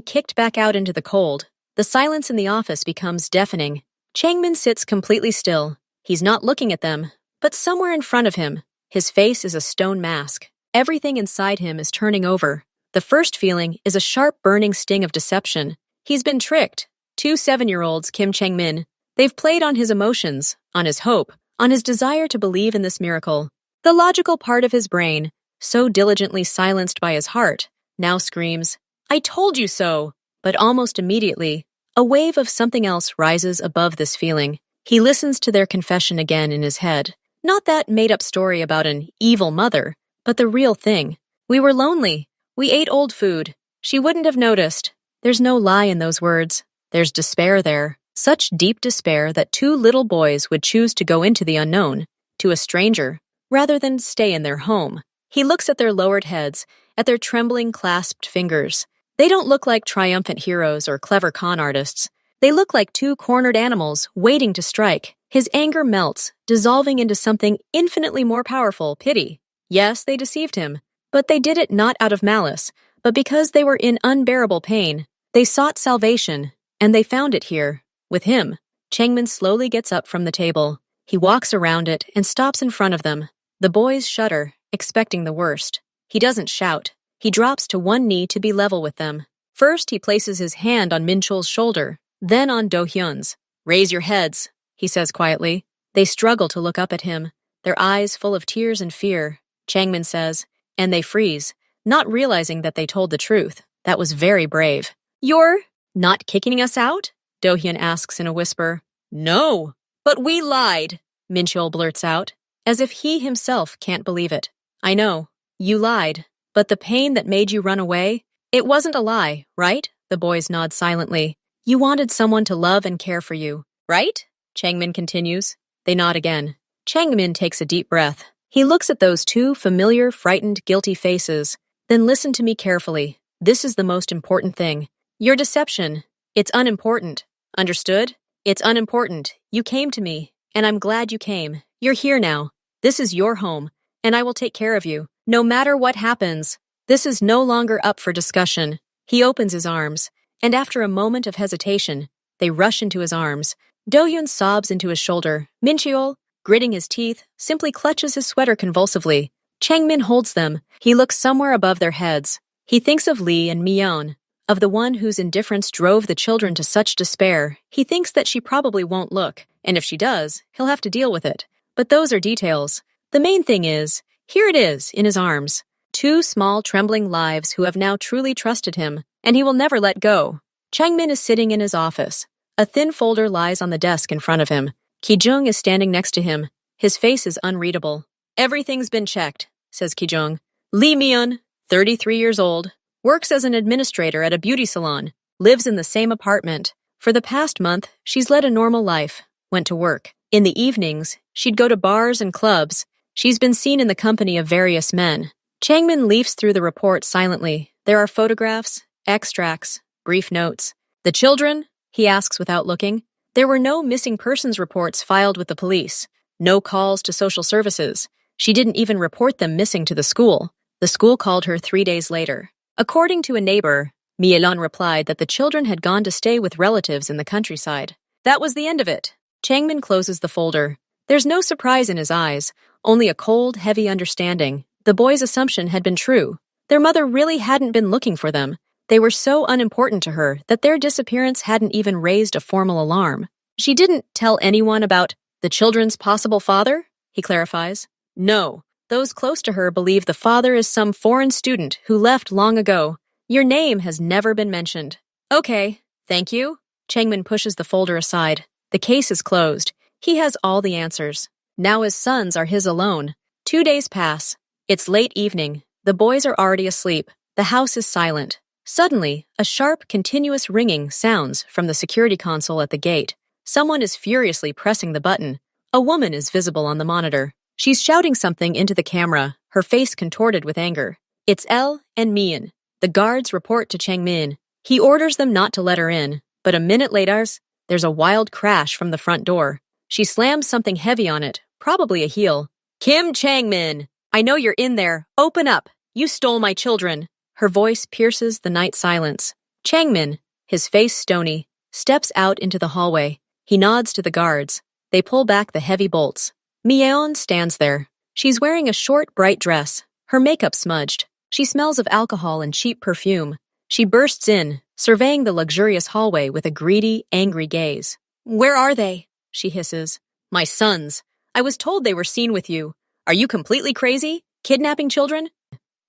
kicked back out into the cold. The silence in the office becomes deafening. Changmin sits completely still. He's not looking at them, but somewhere in front of him, his face is a stone mask. Everything inside him is turning over. The first feeling is a sharp burning sting of deception. He's been tricked. 2 7-year-olds, Kim Changmin. They've played on his emotions, on his hope, on his desire to believe in this miracle. The logical part of his brain, so diligently silenced by his heart, now screams, I told you so! But almost immediately, a wave of something else rises above this feeling. He listens to their confession again in his head. Not that made-up story about an evil mother, but the real thing. We were lonely. We ate old food. She wouldn't have noticed. There's no lie in those words. There's despair there. Such deep despair that 2 little boys would choose to go into the unknown, to a stranger, rather than stay in their home. He looks at their lowered heads, at their trembling clasped fingers. They don't look like triumphant heroes or clever con artists. They look like 2 cornered animals waiting to strike. His anger melts, dissolving into something infinitely more powerful, pity. Yes, they deceived him, but they did it not out of malice, but because they were in unbearable pain. They sought salvation, and they found it here, with him. Changmin slowly gets up from the table. He walks around it and stops in front of them. The boys shudder, expecting the worst. He doesn't shout. He drops to one knee to be level with them. First, he places his hand on Minchul's shoulder, then on Do-hyun's. Raise your heads, he says quietly. They struggle to look up at him, their eyes full of tears and fear. Changmin says, and they freeze, not realizing that they told the truth. That was very brave. You're not kicking us out? Do-hyun asks in a whisper. No, but we lied, Minchul blurts out, as if he himself can't believe it. I know, you lied, but the pain that made you run away, it wasn't a lie, right? The boys nod silently. You wanted someone to love and care for you, right? Changmin continues. They nod again. Changmin takes a deep breath. He looks at those 2 familiar, frightened, guilty faces. Then listen to me carefully. This is the most important thing. Your deception, it's unimportant. Understood? It's unimportant. You came to me, and I'm glad you came. You're here now. This is your home, and I will take care of you, no matter what happens. This is no longer up for discussion. He opens his arms, and after a moment of hesitation, they rush into his arms. Do-hyun sobs into his shoulder. Minchul, gritting his teeth, simply clutches his sweater convulsively. Changmin holds them. He looks somewhere above their heads. He thinks of Lee and Myeon, of the one whose indifference drove the children to such despair. He thinks that she probably won't look, and if she does, he'll have to deal with it. But those are details. The main thing is, here it is, in his arms. 2 small, trembling lives who have now truly trusted him, and he will never let go. Changmin is sitting in his office. A thin folder lies on the desk in front of him. Ki-jung is standing next to him. His face is unreadable. Everything's been checked, says Ki-jung. Lee Myeon, 33 years old, works as an administrator at a beauty salon, lives in the same apartment. For the past month, she's led a normal life, went to work. In the evenings, she'd go to bars and clubs. She's been seen in the company of various men. Changmin leafs through the report silently. There are photographs, extracts, brief notes. The children? He asks without looking. There were no missing persons reports filed with the police, no calls to social services. She didn't even report them missing to the school. The school called her 3 days later. According to a neighbor, Myeon replied that the children had gone to stay with relatives in the countryside. That was the end of it. Changmin closes the folder. There's no surprise in his eyes, only a cold, heavy understanding. The boy's assumption had been true. Their mother really hadn't been looking for them. They were so unimportant to her that their disappearance hadn't even raised a formal alarm. She didn't tell anyone about the children's possible father, he clarifies. No, those close to her believe the father is some foreign student who left long ago. Your name has never been mentioned. Okay, thank you. Changmin pushes the folder aside. The case is closed. He has all the answers. Now his sons are his alone. 2 days pass. It's late evening. The boys are already asleep. The house is silent. Suddenly, a sharp, continuous ringing sounds from the security console at the gate. Someone is furiously pressing the button. A woman is visible on the monitor. She's shouting something into the camera, her face contorted with anger. It's Elle and Mian. The guards report to Changmin. He orders them not to let her in, but a minute later, there's a wild crash from the front door. She slams something heavy on it, probably a heel. Kim Changmin! I know you're in there. Open up. You stole my children. Her voice pierces the night silence. Changmin, his face stony, steps out into the hallway. He nods to the guards. They pull back the heavy bolts. Myeon stands there. She's wearing a short, bright dress, her makeup smudged. She smells of alcohol and cheap perfume. She bursts in, surveying the luxurious hallway with a greedy, angry gaze. Where are they? She hisses. My sons. I was told they were seen with you. Are you completely crazy? Kidnapping children?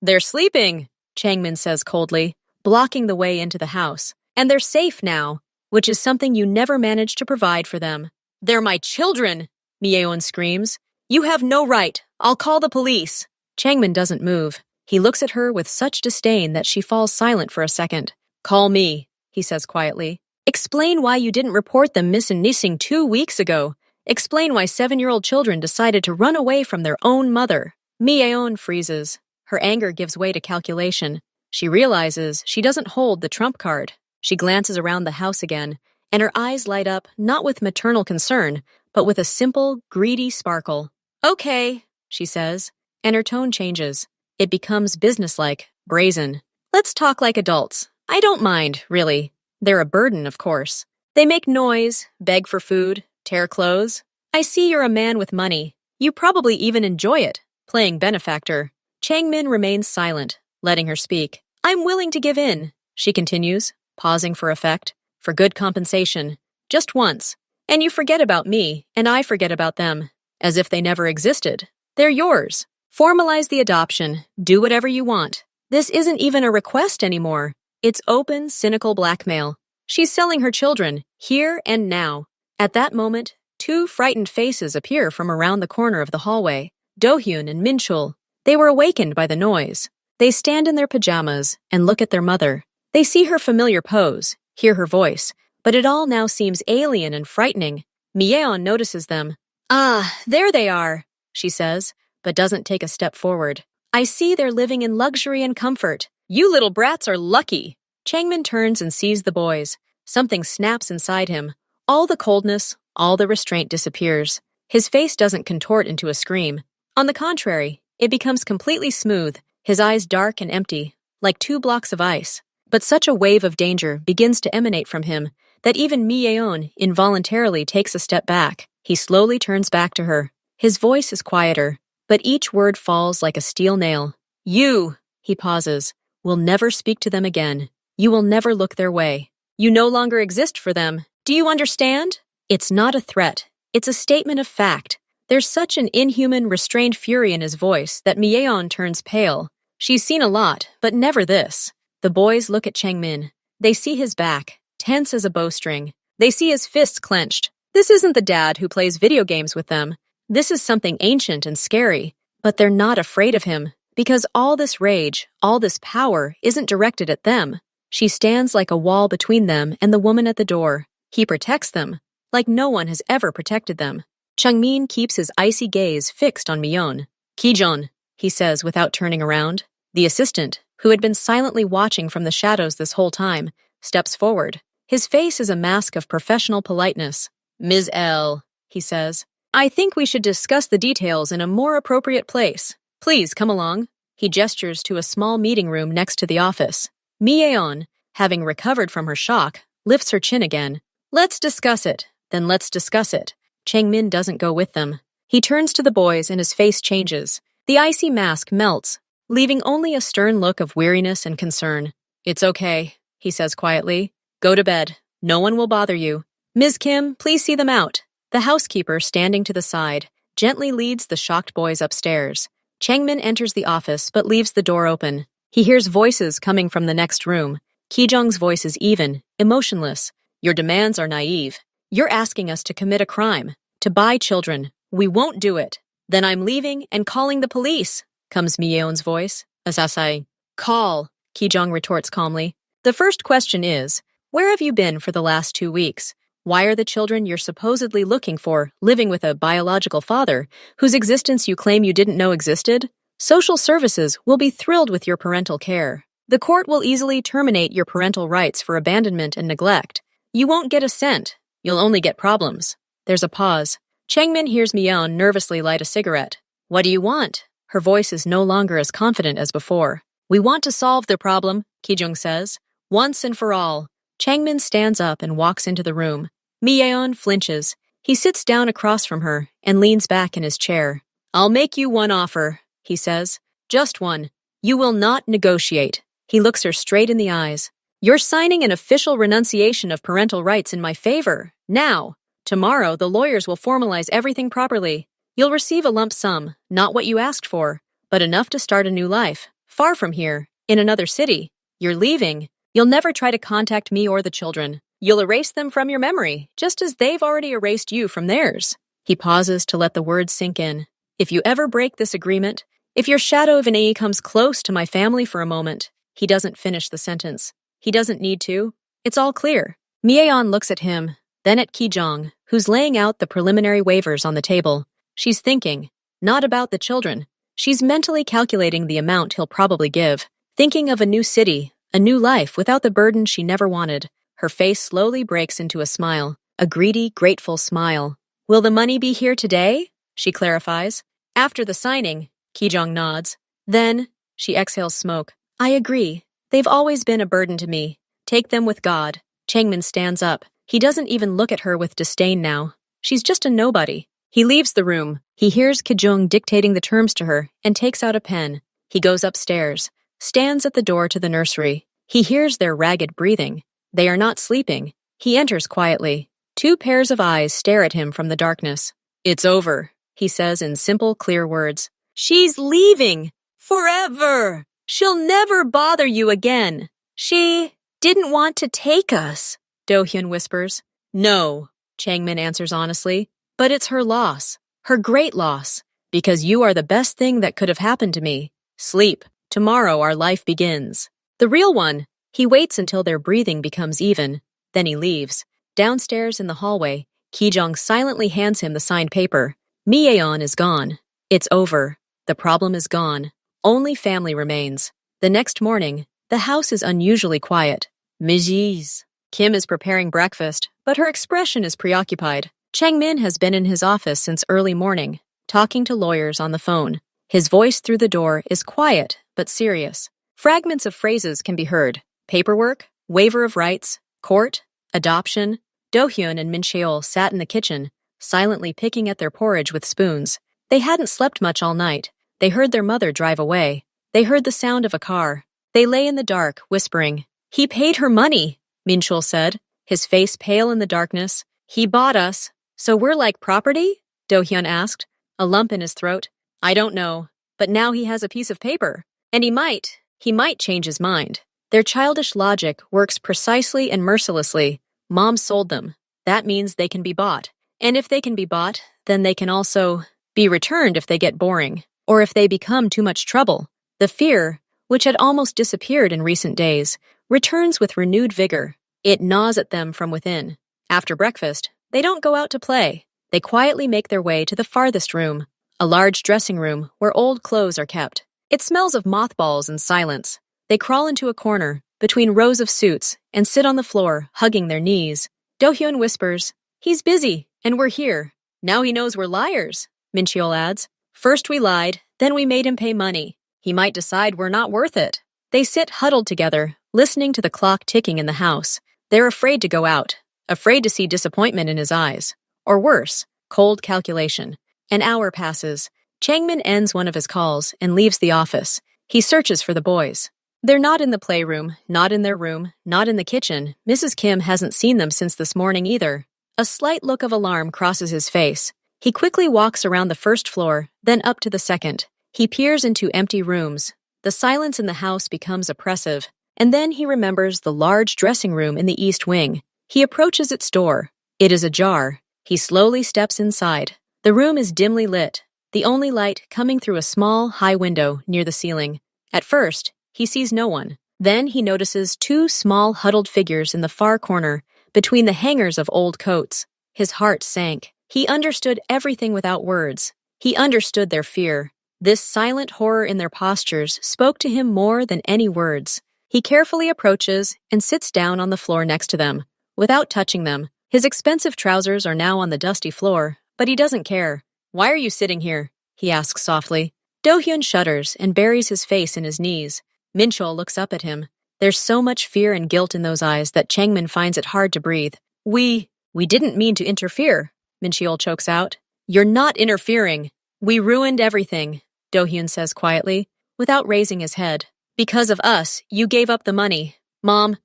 They're sleeping, Changmin says coldly, blocking the way into the house. And they're safe now, which is something you never managed to provide for them. They're my children, Myeon screams. You have no right. I'll call the police. Changmin doesn't move. He looks at her with such disdain that she falls silent for a second. Call me, he says quietly. Explain why you didn't report them missing 2 weeks ago. Explain why 7-year-old children decided to run away from their own mother. Myeon freezes. Her anger gives way to calculation. She realizes she doesn't hold the trump card. She glances around the house again, and her eyes light up not with maternal concern, but with a simple, greedy sparkle. Okay, she says, and her tone changes. It becomes businesslike, brazen. Let's talk like adults. I don't mind, really. They're a burden, of course. They make noise, beg for food, tear clothes. I see you're a man with money. You probably even enjoy it, playing benefactor. Changmin remains silent, letting her speak. I'm willing to give in, she continues, pausing for effect, for good compensation. Just once. And you forget about me, and I forget about them, as if they never existed. They're yours. Formalize the adoption. Do whatever you want. This isn't even a request anymore. It's open, cynical blackmail. She's selling her children, here and now. At that moment, 2 frightened faces appear from around the corner of the hallway. Do-hyun and Min-chul. They were awakened by the noise. They stand in their pajamas and look at their mother. They see her familiar pose, hear her voice, but it all now seems alien and frightening. Myeon notices them. Ah, there they are, she says, but doesn't take a step forward. I see they're living in luxury and comfort. You little brats are lucky. Changmin turns and sees the boys. Something snaps inside him. All the coldness, all the restraint disappears. His face doesn't contort into a scream. On the contrary, it becomes completely smooth, his eyes dark and empty, like 2 blocks of ice. But such a wave of danger begins to emanate from him that even Myeon involuntarily takes a step back. He slowly turns back to her. His voice is quieter, but each word falls like a steel nail. You, he pauses, will never speak to them again. You will never look their way. You no longer exist for them. Do you understand? It's not a threat. It's a statement of fact. There's such an inhuman, restrained fury in his voice that Myeon turns pale. She's seen a lot, but never this. The boys look at Changmin. They see his back, tense as a bowstring. They see his fists clenched. This isn't the dad who plays video games with them. This is something ancient and scary. But they're not afraid of him, because all this rage, all this power isn't directed at them. She stands like a wall between them and the woman at the door. He protects them, like no one has ever protected them. Changmin keeps his icy gaze fixed on Myeon. Kijeon, he says without turning around. The assistant, who had been silently watching from the shadows this whole time, steps forward. His face is a mask of professional politeness. Ms. L, he says, I think we should discuss the details in a more appropriate place. Please come along. He gestures to a small meeting room next to the office. Myeon, having recovered from her shock, lifts her chin again. Let's discuss it. Then let's discuss it. Changmin doesn't go with them. He turns to the boys and his face changes. The icy mask melts, leaving only a stern look of weariness and concern. "It's okay," he says quietly. "Go to bed. No one will bother you. Ms. Kim, please see them out." The housekeeper, standing to the side, gently leads the shocked boys upstairs. Changmin enters the office but leaves the door open. He hears voices coming from the next room. Kijong's voice is even, emotionless. "Your demands are naive. You're asking us to commit a crime, to buy children. We won't do it." "Then I'm leaving and calling the police," comes Myeon's voice. "Asasai." "Call," Kijong retorts calmly. "The first question is, where have you been for the last 2 weeks? Why are the children you're supposedly looking for living with a biological father whose existence you claim you didn't know existed? Social services will be thrilled with your parental care. The court will easily terminate your parental rights for abandonment and neglect. You won't get a cent. You'll only get problems." There's a pause. Changmin hears Myeon nervously light a cigarette. "What do you want?" Her voice is no longer as confident as before. "We want to solve the problem," Kijong says. "Once and for all." Changmin stands up and walks into the room. Myeon flinches. He sits down across from her and leans back in his chair. "I'll make you one offer," he says. "Just one. You will not negotiate." He looks her straight in the eyes. "You're signing an official renunciation of parental rights in my favor. Now. Tomorrow, the lawyers will formalize everything properly. You'll receive a lump sum, not what you asked for, but enough to start a new life, far from here, in another city. You're leaving. You'll never try to contact me or the children. You'll erase them from your memory, just as they've already erased you from theirs." He pauses to let the words sink in. "If you ever break this agreement, if your shadow of an E comes close to my family for a moment." He doesn't finish the sentence. He doesn't need to. It's all clear. Myeon looks at him, then at Kijong, who's laying out the preliminary waivers on the table. She's thinking, not about the children. She's mentally calculating the amount he'll probably give, thinking of a new city, a new life without the burden she never wanted. Her face slowly breaks into a smile, a greedy, grateful smile. "Will the money be here today?" she clarifies. "After the signing," Kijong nods. "Then," she exhales smoke. "I agree. They've always been a burden to me. Take them with God." Changmin stands up. He doesn't even look at her with disdain now. She's just a nobody. He leaves the room. He hears Kijong dictating the terms to her and takes out a pen. He goes upstairs, stands at the door to the nursery. He hears their ragged breathing. They are not sleeping. He enters quietly. 2 pairs of eyes stare at him from the darkness. "It's over," he says in simple, clear words. "She's leaving. Forever. She'll never bother you again. She didn't want to take us," Do-hyun whispers. "No," Changmin answers honestly, "but it's her loss. Her great loss. Because you are the best thing that could have happened to me. Sleep. Tomorrow our life begins." The real one. He waits until their breathing becomes even. Then he leaves. Downstairs in the hallway, Kijong silently hands him the signed paper. Myeon is gone. It's over. The problem is gone. Only family remains. The next morning, the house is unusually quiet. Mrs. Kim is preparing breakfast, but her expression is preoccupied. Changmin has been in his office since early morning, talking to lawyers on the phone. His voice through the door is quiet but serious. Fragments of phrases can be heard. Paperwork, waiver of rights, court, adoption. Do-hyun and Min-cheol sat in the kitchen, silently picking at their porridge with spoons. They hadn't slept much all night. They heard their mother drive away. They heard the sound of a car. They lay in the dark, whispering. "He paid her money," Min-cheol said, his face pale in the darkness. "He bought us. So we're like property?" Do-hyun asked, a lump in his throat. "I don't know, but now he has a piece of paper. And he might change his mind." Their childish logic works precisely and mercilessly. Mom sold them. That means they can be bought. And if they can be bought, then they can also be returned if they get boring, or if they become too much trouble. The fear, which had almost disappeared in recent days, returns with renewed vigor. It gnaws at them from within. After breakfast, they don't go out to play. They quietly make their way to the farthest room, a large dressing room where old clothes are kept. It smells of mothballs and silence. They crawl into a corner, between rows of suits, and sit on the floor, hugging their knees. Do-hyun whispers, "He's busy, and we're here. Now he knows we're liars," Min-cheol adds. "First we lied, then we made him pay money. He might decide we're not worth it." They sit huddled together, listening to the clock ticking in the house. They're afraid to go out, afraid to see disappointment in his eyes. Or worse, cold calculation. An hour passes. Changmin ends one of his calls and leaves the office. He searches for the boys. They're not in the playroom, not in their room, not in the kitchen. Mrs. Kim hasn't seen them since this morning either. A slight look of alarm crosses his face. He quickly walks around the first floor, then up to the second. He peers into empty rooms. The silence in the house becomes oppressive. And then he remembers the large dressing room in the east wing. He approaches its door. It is ajar. He slowly steps inside. The room is dimly lit, the only light coming through a small, high window near the ceiling. At first, he sees no one. Then he notices two small, huddled figures in the far corner, between the hangers of old coats. His heart sank. He understood everything without words. He understood their fear. This silent horror in their postures spoke to him more than any words. He carefully approaches and sits down on the floor next to them, without touching them. His expensive trousers are now on the dusty floor, but he doesn't care. "Why are you sitting here?" he asks softly. Do-hyun shudders and buries his face in his knees. Min-chul looks up at him. There's so much fear and guilt in those eyes that Changmin finds it hard to breathe. We didn't mean to interfere," Min-chul chokes out. "You're not interfering. We ruined everything," Do-hyun says quietly, without raising his head. "Because of us, you gave up the money. Mom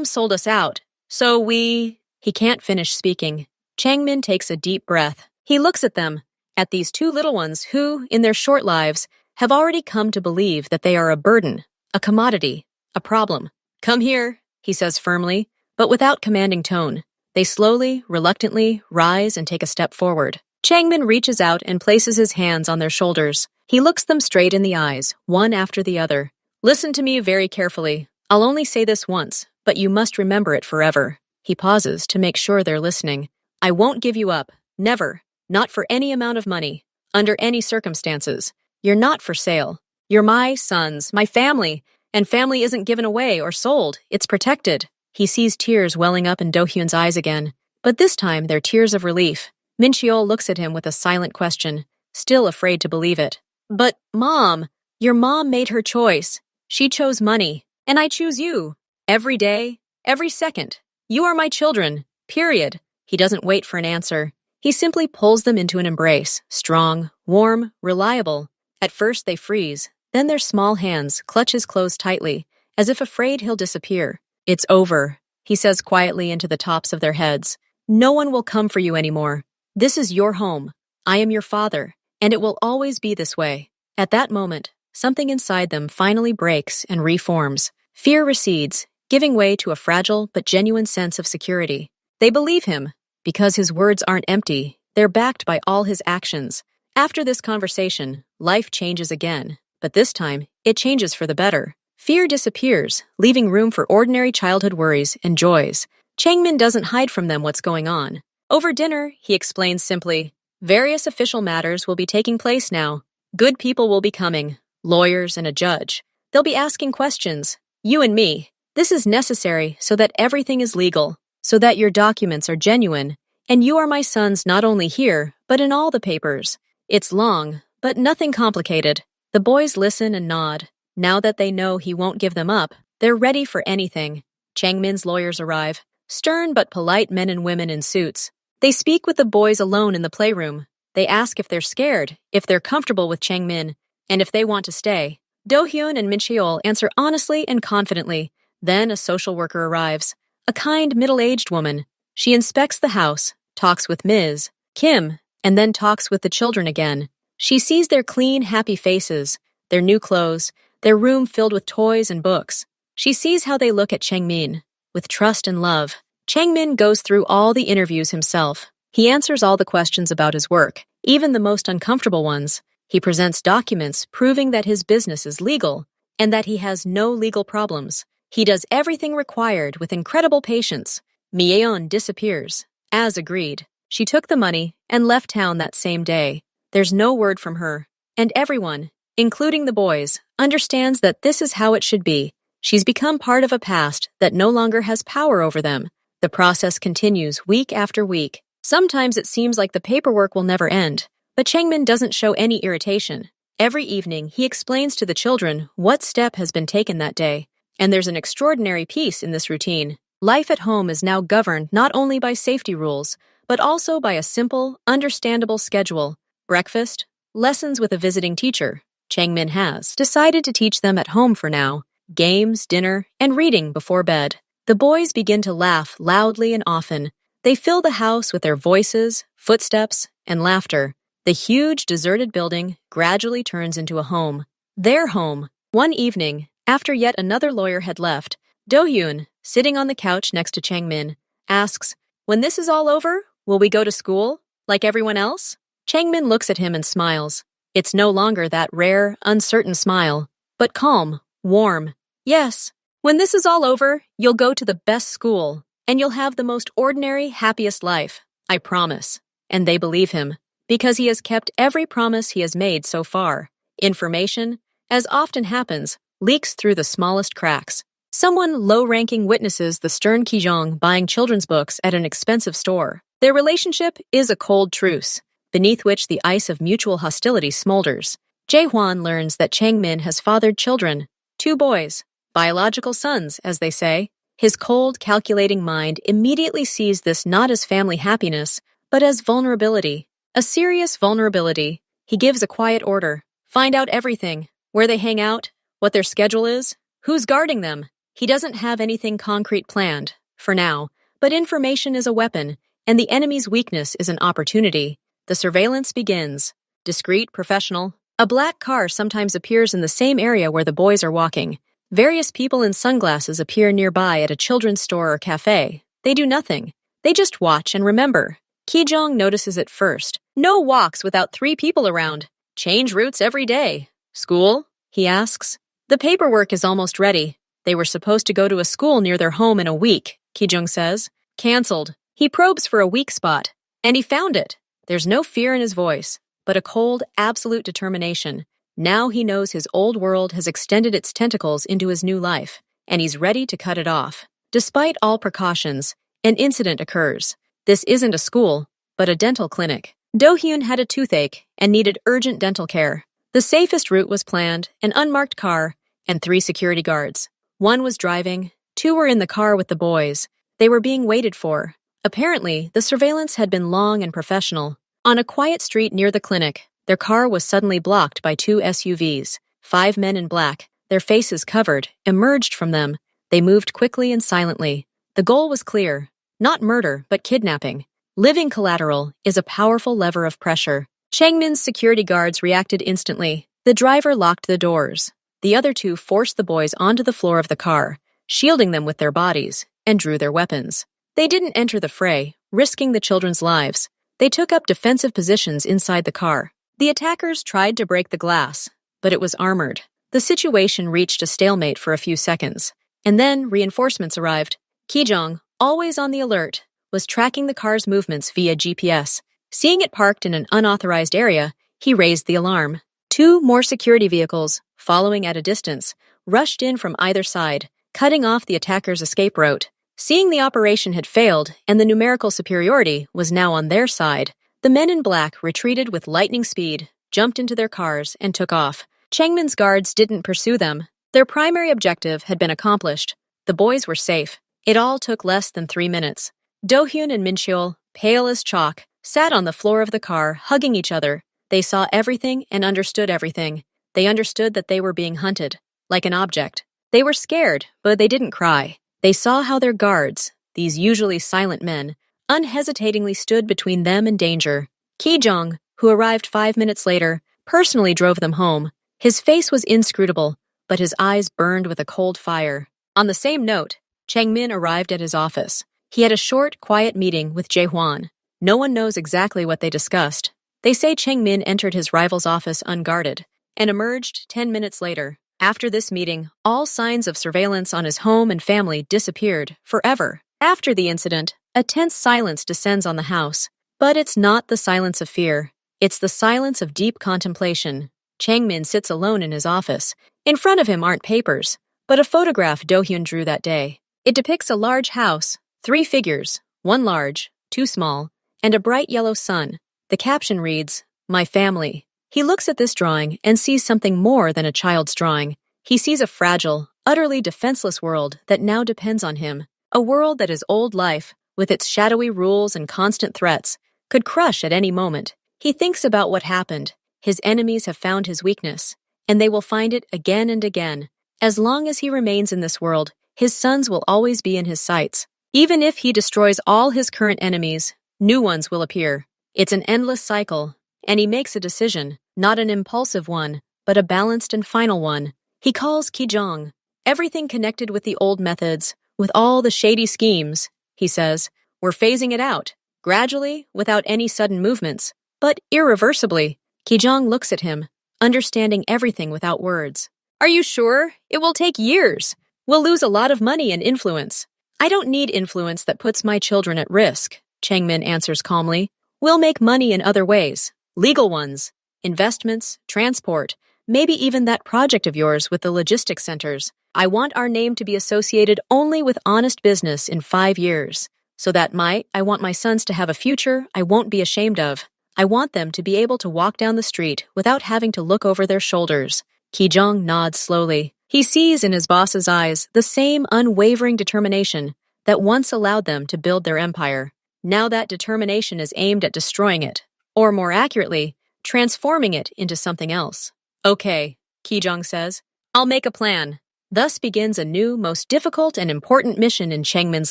sold us out. So we—" He can't finish speaking. Changmin takes a deep breath. He looks at them, at these two little ones who, in their short lives, have already come to believe that they are a burden, a commodity, a problem. "Come here," he says firmly, but without commanding tone. They slowly, reluctantly, rise and take a step forward. Changmin reaches out and places his hands on their shoulders. He looks them straight in the eyes, one after the other. "Listen to me very carefully. I'll only say this once, but you must remember it forever." He pauses to make sure they're listening. "I won't give you up. Never. Not for any amount of money. Under any circumstances. You're not for sale. You're my sons, my family, and family isn't given away or sold. It's protected." He sees tears welling up in Do-hyun's eyes again, but this time they're tears of relief. Min-chul looks at him with a silent question, still afraid to believe it. "But, Mom, your mom made her choice. She chose money, and I choose you. Every day, every second. You are my children, period." He doesn't wait for an answer. He simply pulls them into an embrace, strong, warm, reliable. At first they freeze, then their small hands clutch his clothes tightly, as if afraid he'll disappear. "It's over," he says quietly into the tops of their heads. "No one will come for you anymore. This is your home. I am your father, and it will always be this way." At that moment, something inside them finally breaks and reforms. Fear recedes, giving way to a fragile but genuine sense of security. They believe him. Because his words aren't empty, they're backed by all his actions. After this conversation, life changes again, but this time, it changes for the better. Fear disappears, leaving room for ordinary childhood worries and joys. Changmin doesn't hide from them what's going on. Over dinner, he explains simply, "Various official matters will be taking place now. Good people will be coming, lawyers and a judge. They'll be asking questions. You and me. This is necessary so that everything is legal, so that your documents are genuine, and you are my sons not only here, but in all the papers. It's long, but nothing complicated." The boys listen and nod. Now that they know he won't give them up, they're ready for anything. Changmin's lawyers arrive, stern but polite men and women in suits. They speak with the boys alone in the playroom. They ask if they're scared, if they're comfortable with Changmin, and if they want to stay. Do-hyun and Min-chul answer honestly and confidently. Then a social worker arrives. A kind, middle-aged woman. She inspects the house, talks with Ms. Kim, and then talks with the children again. She sees their clean, happy faces, their new clothes, their room filled with toys and books. She sees how they look at Changmin, with trust and love. Changmin goes through all the interviews himself. He answers all the questions about his work, even the most uncomfortable ones. He presents documents proving that his business is legal and that he has no legal problems. He does everything required with incredible patience. Myeon disappears. As agreed, she took the money and left town that same day. There's no word from her, and everyone, including the boys, understands that this is how it should be. She's become part of a past that no longer has power over them. The process continues week after week. Sometimes it seems like the paperwork will never end, but Changmin doesn't show any irritation. Every evening, he explains to the children what step has been taken that day. And there's an extraordinary peace in this routine. Life at home is now governed not only by safety rules, but also by a simple, understandable schedule. Breakfast, lessons with a visiting teacher. Changmin has decided to teach them at home for now. Games, dinner, and reading before bed. The boys begin to laugh loudly and often. They fill the house with their voices, footsteps, and laughter. The huge, deserted building gradually turns into a home. Their home. One evening, after yet another lawyer had left, Do-hyun, sitting on the couch next to Changmin, asks, "When this is all over, will we go to school, like everyone else?" Changmin looks at him and smiles. It's no longer that rare, uncertain smile, but calm, warm. "Yes, when this is all over, you'll go to the best school, and you'll have the most ordinary, happiest life. I promise." And they believe him, because he has kept every promise he has made so far. Information, as often happens, leaks through the smallest cracks. Someone low-ranking witnesses the stern Kijong buying children's books at an expensive store. Their relationship is a cold truce, beneath which the ice of mutual hostility smolders. Jae-hwan learns that Changmin has fathered children, 2 boys, biological sons, as they say. His cold, calculating mind immediately sees this not as family happiness, but as vulnerability, a serious vulnerability. He gives a quiet order. Find out everything, where they hang out, what their schedule is, who's guarding them. He doesn't have anything concrete planned, for now, but information is a weapon, and the enemy's weakness is an opportunity. The surveillance begins. Discreet, professional. A black car sometimes appears in the same area where the boys are walking. Various people in sunglasses appear nearby at a children's store or cafe. They do nothing. They just watch and remember. Kijong notices it first. No walks without 3 people around. Change routes every day. School? He asks. The paperwork is almost ready. They were supposed to go to a school near their home in a week, Kijong says. Cancelled. He probes for a weak spot, and he found it. There's no fear in his voice, but a cold, absolute determination. Now he knows his old world has extended its tentacles into his new life, and he's ready to cut it off. Despite all precautions, an incident occurs. This isn't a school, but a dental clinic. Do-hyun had a toothache and needed urgent dental care. The safest route was planned, an unmarked car, and 3 security guards. 1 was driving, 2 were in the car with the boys. They were being waited for. Apparently, the surveillance had been long and professional. On a quiet street near the clinic, their car was suddenly blocked by 2 SUVs. 5 men in black, their faces covered, emerged from them. They moved quickly and silently. The goal was clear. Not murder, but kidnapping. Living collateral is a powerful lever of pressure. Changmin's security guards reacted instantly. The driver locked the doors. The other 2 forced the boys onto the floor of the car, shielding them with their bodies, and drew their weapons. They didn't enter the fray, risking the children's lives. They took up defensive positions inside the car. The attackers tried to break the glass, but it was armored. The situation reached a stalemate for a few seconds, and then reinforcements arrived. Kijong, always on the alert, was tracking the car's movements via GPS. Seeing it parked in an unauthorized area, he raised the alarm. 2 more security vehicles, following at a distance, rushed in from either side, cutting off the attackers' escape route. Seeing the operation had failed and the numerical superiority was now on their side, the men in black retreated with lightning speed, jumped into their cars, and took off. Changmin's guards didn't pursue them. Their primary objective had been accomplished. The boys were safe. It all took less than 3 minutes. Do-hyun and Min-cheol, pale as chalk, sat on the floor of the car, hugging each other. They saw everything and understood everything. They understood that they were being hunted, like an object. They were scared, but they didn't cry. They saw how their guards, these usually silent men, unhesitatingly stood between them and danger. Kijong, who arrived 5 minutes later, personally drove them home. His face was inscrutable, but his eyes burned with a cold fire. On the same note, Changmin arrived at his office. He had a short, quiet meeting with Jae-hwan. No one knows exactly what they discussed. They say Changmin entered his rival's office unguarded and emerged 10 minutes later. After this meeting, all signs of surveillance on his home and family disappeared forever. After the incident, a tense silence descends on the house. But it's not the silence of fear. It's the silence of deep contemplation. Changmin sits alone in his office. In front of him aren't papers, but a photograph Do-hyun drew that day. It depicts a large house, 3 figures, 1 large, 2 small, and a bright yellow sun. The caption reads, "My family." He looks at this drawing and sees something more than a child's drawing. He sees a fragile, utterly defenseless world that now depends on him. A world that his old life, with its shadowy rules and constant threats, could crush at any moment. He thinks about what happened. His enemies have found his weakness, and they will find it again and again. As long as he remains in this world, his sons will always be in his sights. Even if he destroys all his current enemies, new ones will appear. It's an endless cycle, and he makes a decision, not an impulsive one, but a balanced and final one. He calls Kijong. Everything connected with the old methods, with all the shady schemes, he says, we're phasing it out, gradually, without any sudden movements, but irreversibly. Kijong looks at him, understanding everything without words. Are you sure? It will take years. We'll lose a lot of money and influence. I don't need influence that puts my children at risk, Changmin answers calmly. We'll make money in other ways, legal ones, investments, transport, maybe even that project of yours with the logistics centers. I want our name to be associated only with honest business in 5 years, so that I want my sons to have a future I won't be ashamed of. I want them to be able to walk down the street without having to look over their shoulders. Kijong nods slowly. He sees in his boss's eyes the same unwavering determination that once allowed them to build their empire. Now that determination is aimed at destroying it, or more accurately, transforming it into something else. Okay, Kijong says, I'll make a plan. Thus begins a new, most difficult and important mission in Changmin's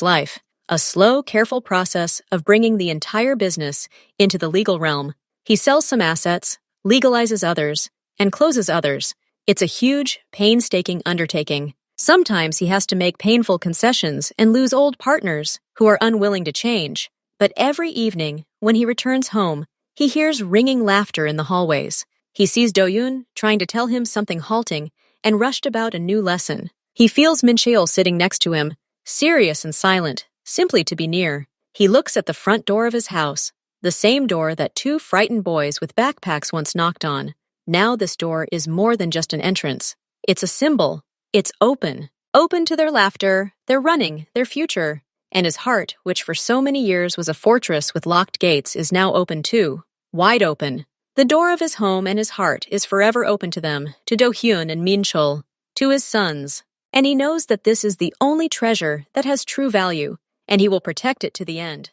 life. A slow, careful process of bringing the entire business into the legal realm. He sells some assets, legalizes others, and closes others. It's a huge, painstaking undertaking. Sometimes he has to make painful concessions and lose old partners who are unwilling to change. But every evening, when he returns home, he hears ringing laughter in the hallways. He sees Do-yoon trying to tell him something halting and rushed about a new lesson. He feels Min-cheol sitting next to him, serious and silent, simply to be near. He looks at the front door of his house, the same door that 2 frightened boys with backpacks once knocked on. Now this door is more than just an entrance. It's a symbol. It's open. Open to their laughter, their running, their future. And his heart, which for so many years was a fortress with locked gates, is now open too. Wide open. The door of his home and his heart is forever open to them, to Do-hyun and Min-cheol, to his sons. And he knows that this is the only treasure that has true value, and he will protect it to the end.